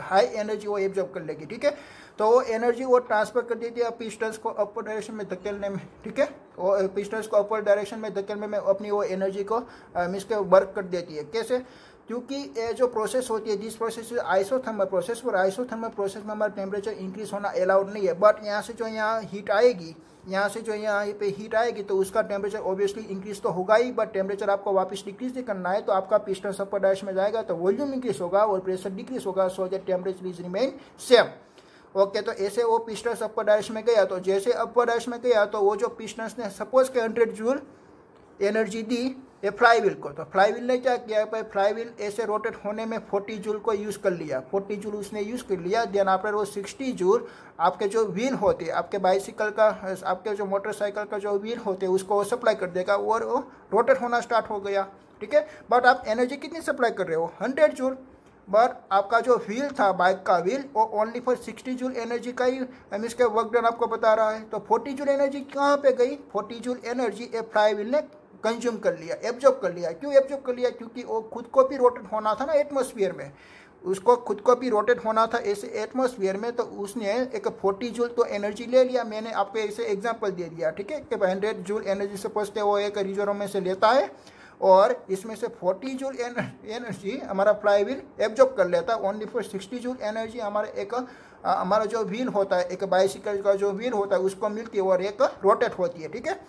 हाई एनर्जी वो एब्जॉर्ब कर लेगी, ठीक है। तो वो एनर्जी वो ट्रांसफर कर देती है पिस्टन्स को अपर डायरेक्शन में धकेलने में, ठीक है। वो पिस्टन्स को अपर डायरेक्शन में धकेलने में अपनी वो एनर्जी को मीन्स के वर्क कर देती है। कैसे, क्योंकि ये जो प्रोसेस होती है, this process is isothermal process, और आइसोथर्मल प्रोसेस में हमारा टेम्परेचर इंक्रीज होना अलाउड नहीं है। बट यहाँ से जो यहाँ हीट आएगी, यहाँ से जो यहाँ पे हीट आएगी तो उसका टेम्परेचर ऑब्वियसली इंक्रीज तो होगा ही, बट टेम्परेचर आपको वापस डिक्रीज नहीं करना है। तो आपका पिस्टन अपर डायरेक्शन में जाएगा तो वॉल्यूम इंक्रीज होगा और प्रेशर डिक्रीज होगा, so that temperature is remain same. Okay, तो ऐसे वो पिस्टन अपर डायरेक्शन में गया, तो जैसे अपर डायरेक्शन में गया तो वो जो पिस्टन ने सपोज के 100 जूल एनर्जी दी ये फ्लाईव्हील को, तो फ्लाईव्हील ने क्या किया, भाई फ्लाईव्हील ऐसे रोटेट होने में 40 जूल को यूज़ कर लिया, 40 जूल उसने यूज़ कर लिया। देन आफ्टर वो 60 जूल आपके जो व्हील होते हैं, आपके बाइसिकल का, आपके जो मोटरसाइकिल का जो व्हील होते हैं उसको सप्लाई कर देगा और वो रोटेट होना स्टार्ट हो गया। ठीक है, बट आप एनर्जी कितनी सप्लाई कर रहे हो, 100 जूल, बट आपका जो व्हील था बाइक का व्हील वो ओनली फॉर 60 जूल एनर्जी का ही इसका वर्क डन आपको बता रहा है। तो 40 जूल एनर्जी कहाँ पे गई, 40 जूल एनर्जी ए फ्लाईव्हील ने कंज्यूम कर लिया, एब्जॉर्ब कर लिया। क्यों एब्जॉर्ब कर लिया, क्योंकि वो खुद को भी रोटेट होना था ना एटमॉस्फेयर में, उसको खुद को भी रोटेट होना था ऐसे एटमॉस्फेयर में, तो उसने एक 40 जूल तो एनर्जी ले लिया। मैंने आपको ऐसे एग्जांपल दे दिया, ठीक है, कि 100 जूल एनर्जी सपोज के वो एक रिजर्व में से लेता है और इसमें से 40 जूल एनर्जी हमारा फ्लाईव्हील एब्जॉर्ब कर लेता है। ओनली फॉर 60 जूल एनर्जी हमारा जो व्हील होता है, एक बाइसिकल का जो व्हील होता है उसको मिलती है और एक रोटेट होती है। ठीक है,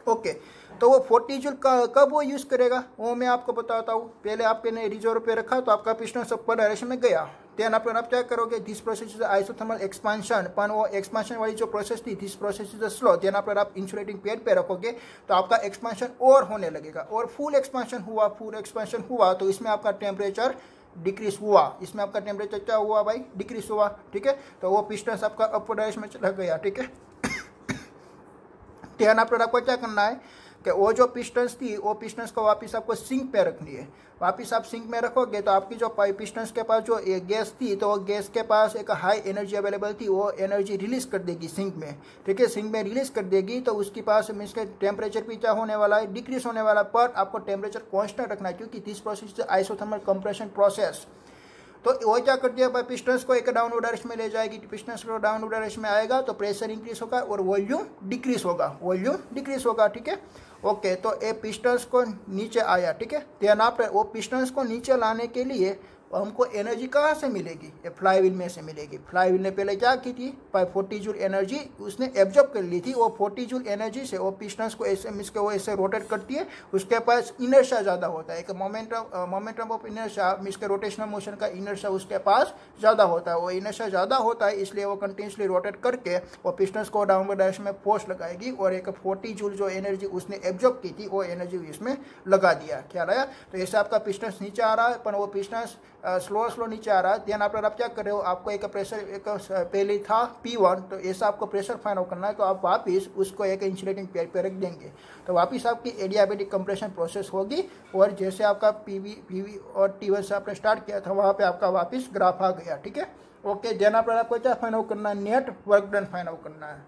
ओके, तो वो 40 जूल कब वो यूज़ करेगा वो मैं आपको बताता हूँ। पहले आपने रिजर्व पे रखा तो आपका पिस्टन अपर डायरेक्शन में गया, देन आप क्या करोगे, this process is isothermal expansion, पर वो एक्सपांशन वाली जो प्रोसेस थी, this process is slow. Then आप इंसुलेटिंग पैड पे रखोगे तो आपका एक्सपांशन और होने लगेगा, और फुल एक्सपांशन हुआ तो इसमें आपका टेम्परेचर डिक्रीज हुआ, इसमें आपका टेम्परेचर क्या हुआ भाई, डिक्रीज हुआ। ठीक है, तो वो पिस्टन आपका अपर डायरेक्शन में चला गया। ठीक है, देन आपको क्या करना है कि वो जो पिस्टन्स थी वो पिस्टन्स को वापस आपको सिंक पे रखनी है। वापस आप सिंक में रखोगे तो आपकी जो पिस्टन्स के पास जो गैस थी तो वो गैस के पास एक हाई एनर्जी अवेलेबल थी, वो एनर्जी रिलीज कर देगी सिंक में। ठीक है, सिंक में रिलीज कर देगी तो उसके पास मीन्स के टेम्परेचर भी क्या होने वाला है, डिक्रीज होने वाला, पर आपको टेम्परेचर कॉन्स्टेंट रखना है क्योंकि this process isothermal compression process. तो वो क्या करती है भाई, पिस्टन्स को एक डाउनवर्ड डायरेक्शन में ले जाएगी, पिस्टन्स को डाउनवर्ड डायरेक्शन में आएगा तो प्रेशर इंक्रीज होगा और वॉल्यूम डिक्रीज होगा। ठीक है, ओके, तो ये पिस्टन्स को नीचे आया। ठीक है, ध्यान आप वो पिस्टन्स को नीचे लाने के लिए हमको एनर्जी कहाँ से मिलेगी, ये फ्लाईव्हील में से मिलेगी। फ्लाईव्हील ने पहले क्या की थी, 40 जूल एनर्जी उसने एब्जॉर्ब कर ली थी, वो 40 जूल एनर्जी से वो पिस्टन्स को ऐसे मिस के वो ऐसे रोटेट करती है, उसके पास इनर्शिया ज़्यादा होता है, एक मोमेंटम ऑफ इनर्शिया मिस के रोटेशनल मोशन का इनर्शिया उसके पास ज़्यादा होता है। वो इनर्शिया ज़्यादा होता है इसलिए वो कंटिन्यूसली रोटेट करके वो पिस्टन्स को डाउनवर्ड डायरेक्शन में फोर्स लगाएगी और एक 40 जूल जो एनर्जी उसने एब्जॉर्ब की थी वो एनर्जी इसमें लगा दिया। ख्याल आया, तो ऐसे आपका पिस्टन्स नीचे आ रहा है, पर वो पिस्टन्स स्लो नीचे आ रहा है। देन आप क्या कर रहे हो, आपको एक प्रेशर एक पहले था P1, तो ऐसा आपको प्रेशर फाइंड आउट करना है, तो आप वापस उसको एक इंसुलेटिंग पैड पे रख देंगे तो वापस आपकी एडियाबैटिक कंप्रेशन प्रोसेस होगी, और जैसे आपका PV और T1 से आपने स्टार्ट किया था वहाँ पे आपका वापस ग्राफ आ गया। ठीक है, ओके, देन आपको क्या फाइंड आउट करना है, net work done find out करना है।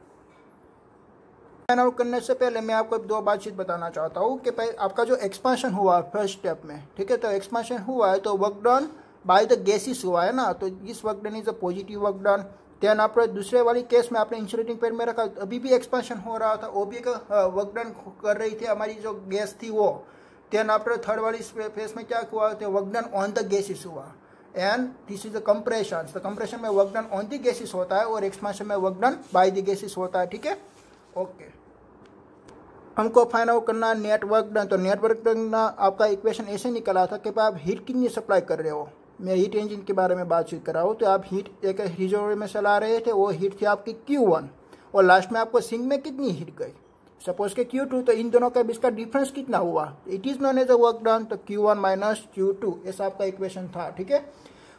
फाइंड आउट करने से पहले मैं आपको दो बातचीत बताना चाहता हूँ कि भाई आपका जो एक्सपांशन हुआ फर्स्ट स्टेप में, ठीक है, तो एक्सपांशन हुआ है तो work done by the gases हुआ है ना, तो इस work done is a positive work done. Then आप दूसरे वाली केस में आपने इंसुलेटिंग पैड में रखा, अभी भी एक्सपांशन हो रहा था, वो भी एक वर्क डन कर रही थी हमारी जो गैस थी वो। देन आफ्टर थर्ड वाली फेस में क्या हुआ, तो work done on the gases हुआ, and this is the compression. तो कंप्रेशन में work done on the gases होता है और एक्सपांशन में work done by the gases होता है। ठीक है, ओके, हमको फाइंड आउट करना नेटवर्क डन। तो नेटवर्क डन आपका इक्वेशन ऐसे निकला था कि आप हीट कितनी सप्लाई कर रहे हो, मैं हीट इंजन के बारे में बातचीत कर रहा हूँ। तो आप हीट एक रिजर्वर में चला रहे थे, वो हीट थी आपकी Q1 और लास्ट में आपको सिंक में कितनी हीट गई, सपोज के Q2, तो इन दोनों के बीच का डिफरेंस कितना हुआ, it is known as a work done, तो Q1 माइनस Q2 ऐसा आपका इक्वेशन था। ठीक है,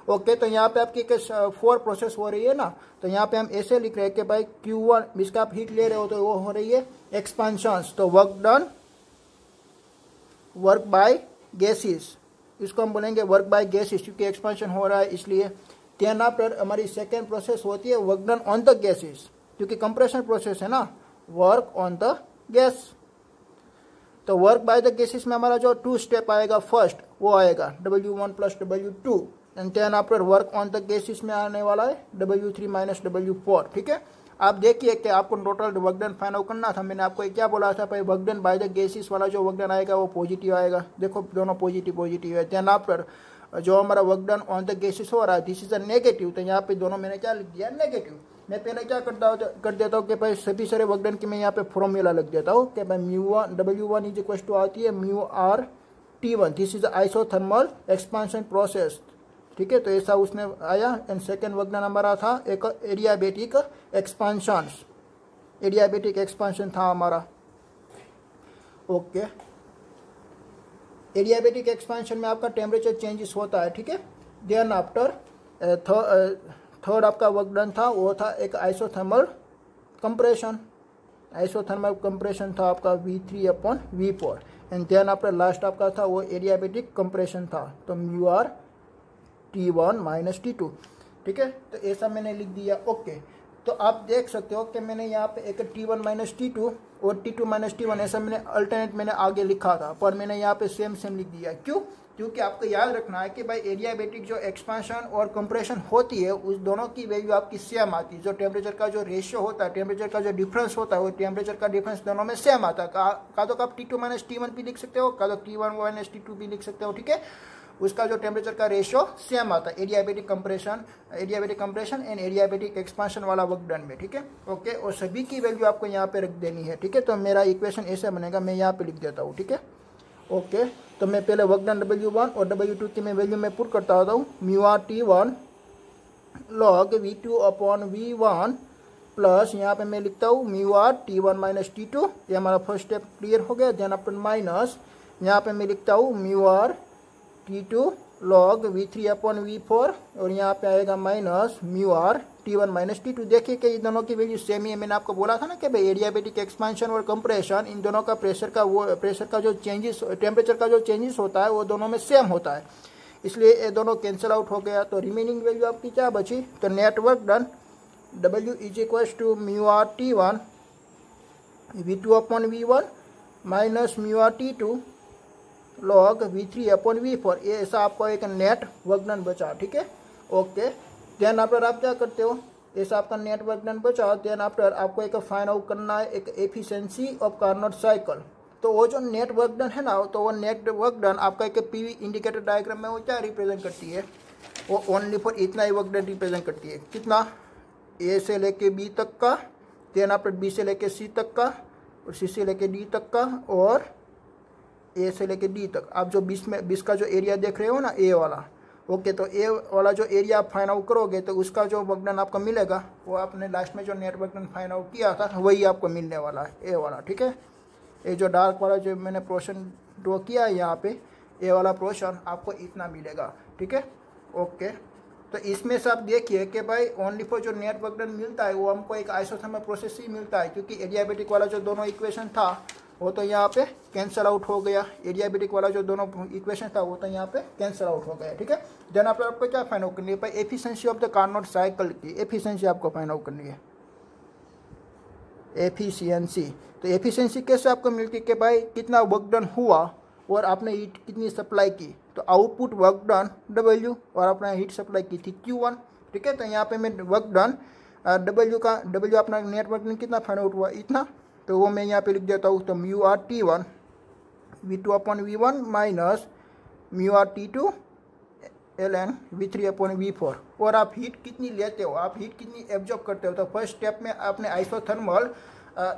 ओके, तो यहाँ पे आपकी 4 प्रोसेस हो रही है ना, तो यहाँ पे हम ऐसे लिख रहे हैं कि भाई Q1 इसका आप हीट ले रहे हो तो वो हो रही है एक्सपांशन, तो work done work by gases, इसको हम बोलेंगे वर्क बाय गैसेस क्योंकि एक्सपांशन हो रहा है इसलिए। देन आफ्टर हमारी सेकेंड प्रोसेस होती है work done on the gases, क्योंकि कंप्रेशन प्रोसेस है ना, वर्क ऑन द गैस। तो वर्क बाय द गैसेस में हमारा जो 2 स्टेप आएगा, फर्स्ट वो आएगा W1 plus W2, and then after work on the gases में आने वाला है W3 माइनस W4। ठीक है, आप देखिए कि आपको total work done find out करना था। मैंने आपको क्या बोला था भाई, work done by the gases वाला जो वर्क डन आएगा वो पॉजिटिव आएगा। देखो दोनों पॉजिटिव पॉजिटिव है। देन आफ्टर जो हमारा work done on the gases हो रहा है दिस इज अ नेगेटिव, तो यहाँ पे दोनों मैंने क्या लिख दिया, नेगेटिव। मैं पहले क्या कर देता हूँ कि भाई सभी सारे वर्क डन की मैं यहाँ पे फॉर्मूला लिख देता हूँ कि भाई μ1 W1 इज इक्वल टू आती है μr T1, this is isothermal expansion process. ठीक है, तो ऐसा उसमें आया। एंड सेकेंड वर्क डन हमारा था एक एडियाबेटिक एक्सपांशन, एडियाबेटिक एक्सपांशन था हमारा। ओके, एडियाबेटिक एक्सपांशन में आपका टेम्परेचर चेंजेस होता है। ठीक है, देन आफ्टर थर्ड आपका वर्क डन था वो था एक आइसोथर्मल कंप्रेशन, आइसोथर्मल कंप्रेशन था आपका V3/V4। And then after last आपका था वो एडियाबेटिक कंप्रेशन था, तो μr T1 - T2। ठीक है, तो ऐसा मैंने लिख दिया। ओके, तो आप देख सकते हो कि मैंने यहाँ पे एक T1 - T2 और T2 - T1 ऐसा मैंने अल्टरनेट मैंने आगे लिखा था, पर मैंने यहाँ पे सेम लिख दिया। क्यों? क्योंकि आपको याद रखना है कि भाई एडियाबेटिक जो एक्सपांशन और कंप्रेशन होती है उस दोनों की वैल्यू आपकी सेम आती है। जो टेम्परेचर का जो रेशियो होता है, टेम्परेचर का जो डिफरेंस होता है, वो टेम्परेचर का डिफरेंस दोनों में सेम आता है। का तो आप T2 - T1 भी लिख सकते हो, का तो T1 - T2 भी लिख सकते हो। ठीक है, उसका जो टेम्परेचर का रेशियो सेम आता है adiabatic compression and adiabatic expansion वाला वर्क डन में। ठीक है, ओके, और सभी की वैल्यू आपको यहाँ पे रख देनी है। ठीक है, तो मेरा इक्वेशन ऐसे बनेगा, मैं यहाँ पे लिख देता हूँ। ठीक है, ओके, तो मैं पहले वर्क डन W1 और W2 की मैं वैल्यू में पुट करता होता हूँ। μr T1 log V2/V1 plus यहाँ पे मैं लिखता हूँ μr T1 - T2। ये हमारा फर्स्ट स्टेप क्लियर हो गया। देन अपन माइनस यहाँ पे मैं लिखता हूँ μr T2 log V3/V4 और यहाँ पे आएगा माइनस μr T1 - T2। देखिए कि इन दोनों की वैल्यू सेम ही है। मैंने आपको बोला था ना कि भाई एडियाबेटिक एक्सपांशन और कंप्रेशन इन दोनों का प्रेशर का जो चेंजेस, टेम्परेचर का जो चेंजेस होता है वो दोनों में सेम होता है, इसलिए ये दोनों कैंसिल आउट हो गया। तो रिमेनिंग वैल्यू आपकी क्या बची, तो net work done W is equal to μr T1 V2/V1 minus μr T2 log V3/V4। ये ऐसा आपको एक नेट वर्क डन बचा। ठीक है, ओके, देन आफ्टर आप क्या करते हो, ऐसा आपका नेट वर्क डन बचा। देन आफ्टर आपको एक फाइंड आउट करना है एक एफिशिएंसी ऑफ कार्नोट साइकिल। तो वो जो नेट वर्क डन है ना, तो वो नेट वर्क डन आपका एक PV इंडिकेटर डायग्राम में वो क्या रिप्रेजेंट करती है, वो ओनली फॉर इतना ही वर्क डन रिप्रेजेंट करती है। कितना, A से लेके B तक का, देन आफ्टर B से लेके C तक का, और C से लेके D तक का, और A से लेके D तक। आप जो 20 का जो एरिया देख रहे हो ना, A वाला, ओके, तो A वाला जो एरिया आप फाइंड आउट करोगे तो उसका जो वर्क डन आपको मिलेगा वो आपने लास्ट में जो net work done find out किया था वही आपको मिलने वाला है, A वाला। ठीक है, ये जो डार्क वाला जो मैंने पोर्शन ड्रॉ किया है यहाँ पे, A वाला पोर्शन आपको इतना मिलेगा। ठीक है, ओके, तो इसमें से आप देखिए कि भाई ओनली फॉर जो नेट वर्क डन मिलता है वो हमको एक आइसोथर्मल प्रोसेस ही मिलता है, क्योंकि एडियाबेटिक वाला जो दोनों इक्वेशन था वो तो यहाँ पे कैंसिल आउट हो गया। एडियाबेटिक वाला जो दोनों इक्वेशन था वो तो यहाँ पे कैंसिल आउट हो गया। ठीक है, देन आपको क्या फाइंड आउट करनी है भाई, efficiency of the Carnot cycle की एफिशिएंसी आपको फाइंड आउट करनी है। एफिशिएंसी, तो एफिशिएंसी कैसे आपको मिलती है कि भाई कितना वर्क डन हुआ और आपने हीट कितनी सप्लाई की, तो आउटपुट वर्क डन W और आपने हीट सप्लाई की थी Q1। ठीक है, तो यहाँ पे मैं वर्क डन W अपना नेट वर्क डन कितना फाइंड आउट हुआ, इतना, तो वो मैं यहाँ पे लिख देता हूँ। तो μr T1 V2/V1 minus μr T2 ln V3/V4। और आप हीट कितनी लेते हो, आप हीट कितनी एब्जॉर्ब करते हो, तो फर्स्ट स्टेप में आपने आइसोथर्मल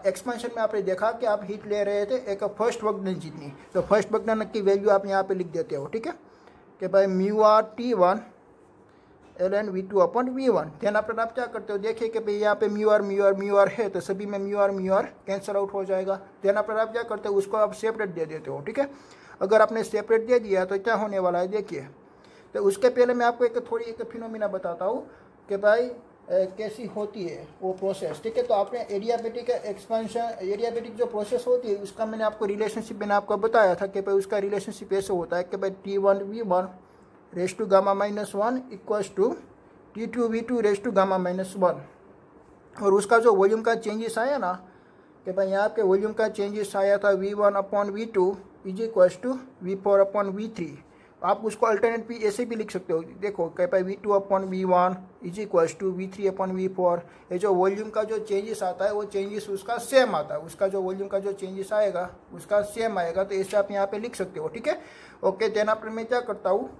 एक्सपेंशन में आपने देखा कि आप हीट ले रहे थे एक फर्स्ट वर्क डन जितनी, तो फर्स्ट वर्क डन की वैल्यू आप यहाँ पे लिख देते हो। ठीक है, कि भाई μr T1 ln V2/V1। Then after आप क्या करते हो, देखिए कि भाई यहाँ पे μr है तो सभी में μr कैंसिल आउट हो जाएगा। देन आफ्टर आप क्या करते हो, उसको आप सेपरेट दे देते हो। ठीक है, अगर आपने सेपरेट दे दिया तो क्या होने वाला है, देखिए। तो उसके पहले मैं आपको एक फिनोमिना बताता हूँ कि भाई कैसी होती है वो प्रोसेस। ठीक है, तो आपने एडियाबेटिक एक्सपेंशन, एडियाबेटिक जो प्रोसेस होती है उसका मैंने आपको रिलेशनशिप मैंने आपको बताया था कि भाई उसका रिलेशनशिप ऐसे होता है कि भाई T1V1 raise to gamma -1 equals to T2V2 raise to gamma -1। और उसका जो वॉल्यूम का चेंजेस आया ना कि भाई यहाँ पे वॉल्यूम का चेंजेस आया था V1/V2 is equals to V4/V3। आप उसको अल्टरनेट भी ऐसे भी लिख सकते हो। देखो कहीं पर V2/V1 is equals to V3/V4। ये जो वॉल्यूम का जो चेंजेस आता है वो चेंजेस उसका सेम आता है, उसका जो वॉल्यूम का जो चेंजेस आएगा उसका सेम आएगा। तो ऐसे आप यहाँ पे लिख सकते हो, ठीक है। ओके, देन आफ्टर मैं क्या करता हूँ,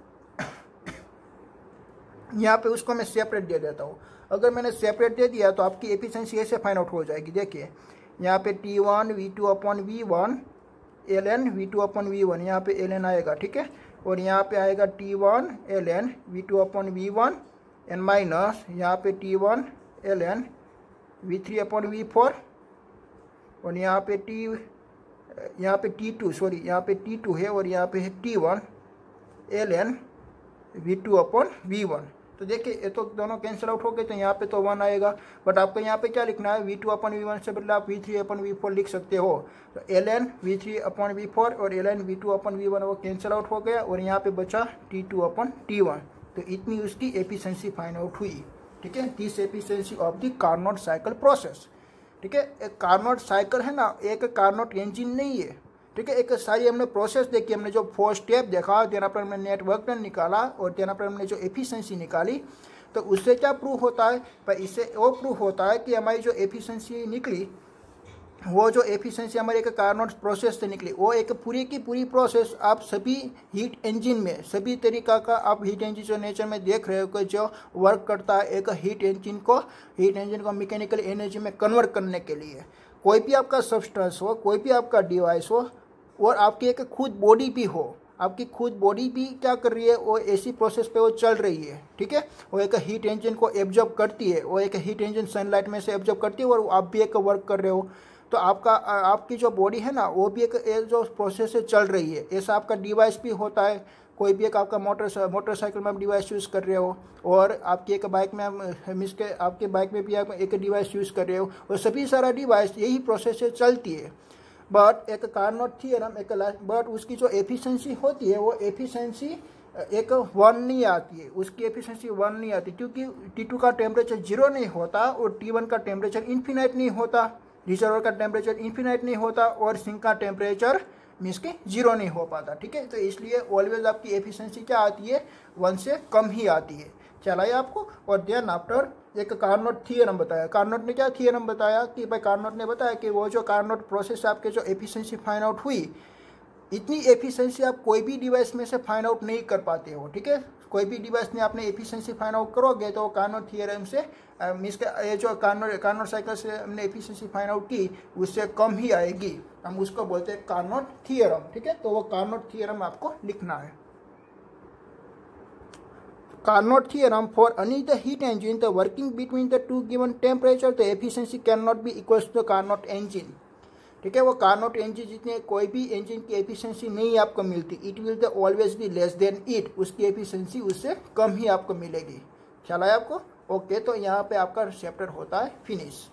यहाँ पे उसको मैं सेपरेट दे देता हूँ। अगर मैंने सेपरेट दे दिया तो आपकी एफिशिएंसी ऐसे फाइंड आउट हो जाएगी। देखिए यहाँ पे T1 V2/V1 ln V2/V1, यहाँ पे ln आएगा, ठीक है। और यहाँ पे आएगा T1 ln V2/V1 and minus यहाँ पे T1 ln V3/V4 और यहाँ पे T2 सॉरी यहाँ पे T2 है और यहाँ पे है T1 ln V2/V1। तो देखिए ये तो दोनों कैंसिल आउट हो गए, तो यहाँ पे तो 1 आएगा। बट आपको यहाँ पे क्या लिखना है, V2/V1 से बदले आप V3/V4 लिख सकते हो। तो ln V3/V4 और ln V2/V1 वो कैंसिल आउट हो गया और यहाँ पे बचा T2/T1। तो इतनी उसकी एफिशिएंसी फाइंड आउट हुई, ठीक है। This efficiency of the Carnot cycle process, ठीक है। एक कार्नोट साइकिल है ना, एक कार्नोट इंजन नहीं है, ठीक है। एक सारी हमने प्रोसेस देखी, हमने जो 4 स्टेप देखा, देना पर हमने नेटवर्क डन निकाला और देना पर हमने जो एफिशिएंसी निकाली। तो उससे क्या प्रूफ होता है, पर इससे वो प्रूफ होता है कि हमारी जो एफिशिएंसी निकली, वो जो एफिशिएंसी हमारे एक कार्नोट प्रोसेस से निकली, वो एक पूरी की पूरी प्रोसेस आप सभी हीट इंजन में, सभी तरीका का आप हीट इंजन जो नेचर में देख रहे हो कि जो वर्क करता है एक हीट इंजन को मैकेनिकल एनर्जी में कन्वर्ट करने के लिए। कोई भी आपका सब्सटेंस हो, कोई भी आपका डिवाइस हो और आपकी एक खुद बॉडी भी हो, आपकी खुद बॉडी भी क्या कर रही है, वो ऐसी प्रोसेस पे वो चल रही है, ठीक है। वो एक हीट इंजन को एब्जॉर्ब करती है, वो एक हीट इंजन सनलाइट में से एब्जॉर्ब करती है और आप भी एक वर्क कर रहे हो। तो आपकी जो बॉडी है ना, वो भी एक जो प्रोसेस से चल रही है। ऐसा आपका डिवाइस भी होता है, कोई भी एक आपका मोटरसाइकिल में आप डिवाइस यूज़ कर रहे हो और आपकी एक बाइक में आपके बाइक में भी आप एक डिवाइस यूज़ कर रहे हो, और सभी सारा डिवाइस यही प्रोसेस से चलती है। बट एक कार्नोट थ्योरम बट उसकी जो एफिशिएंसी होती है, वो एफिशिएंसी एक 1 नहीं आती है, उसकी एफिशिएंसी 1 नहीं आती, क्योंकि T2 का टेम्परेचर 0 नहीं होता और T1 का टेम्परेचर इन्फिनाइट नहीं होता, रिजर्वर का टेम्परेचर इन्फिनाइट नहीं होता और सिंक का टेम्परेचर मीन्स के 0 नहीं हो पाता, ठीक है। तो इसलिए ऑलवेज आपकी एफिशिएंसी क्या आती है, 1 से कम ही आती है। चला आपको। और देन आफ्टर एक कार्नोट थ्योरम बताया। कार्नोट ने क्या थ्योरम बताया कि भाई कार्नोट ने बताया कि वो जो कार्नोट प्रोसेस आपके जो एफिशिएंसी फाइंड आउट हुई, इतनी एफिशिएंसी आप कोई भी डिवाइस में से फाइंड आउट नहीं कर पाते हो, ठीक है। कोई भी डिवाइस में आपने एफिशिएंसी फाइंड आउट करोगे तो कार्नोट थ्योरम से मीन्स के ये जो कार्नोट साइकिल से हमने एफिशिएंसी फाइंड आउट की उससे कम ही आएगी, हम उसको बोलते हैं कार्नोट थ्योरम, ठीक है। तो वो कार्नोट थ्योरम आपको लिखना है। Carnot theorem, for any the heat engine, the working between the two given temperature, the efficiency cannot be equals to the Carnot engine, ठीक है। वो कार्नोट इंजन जितने कोई भी इंजन की एफिशिएंसी नहीं आपको मिलती, it will the always be less than it, उसकी एफिशिएंसी उससे कम ही आपको मिलेगी। ख्याल आया आपको। ओके, तो यहाँ पे आपका चैप्टर होता है फिनिश।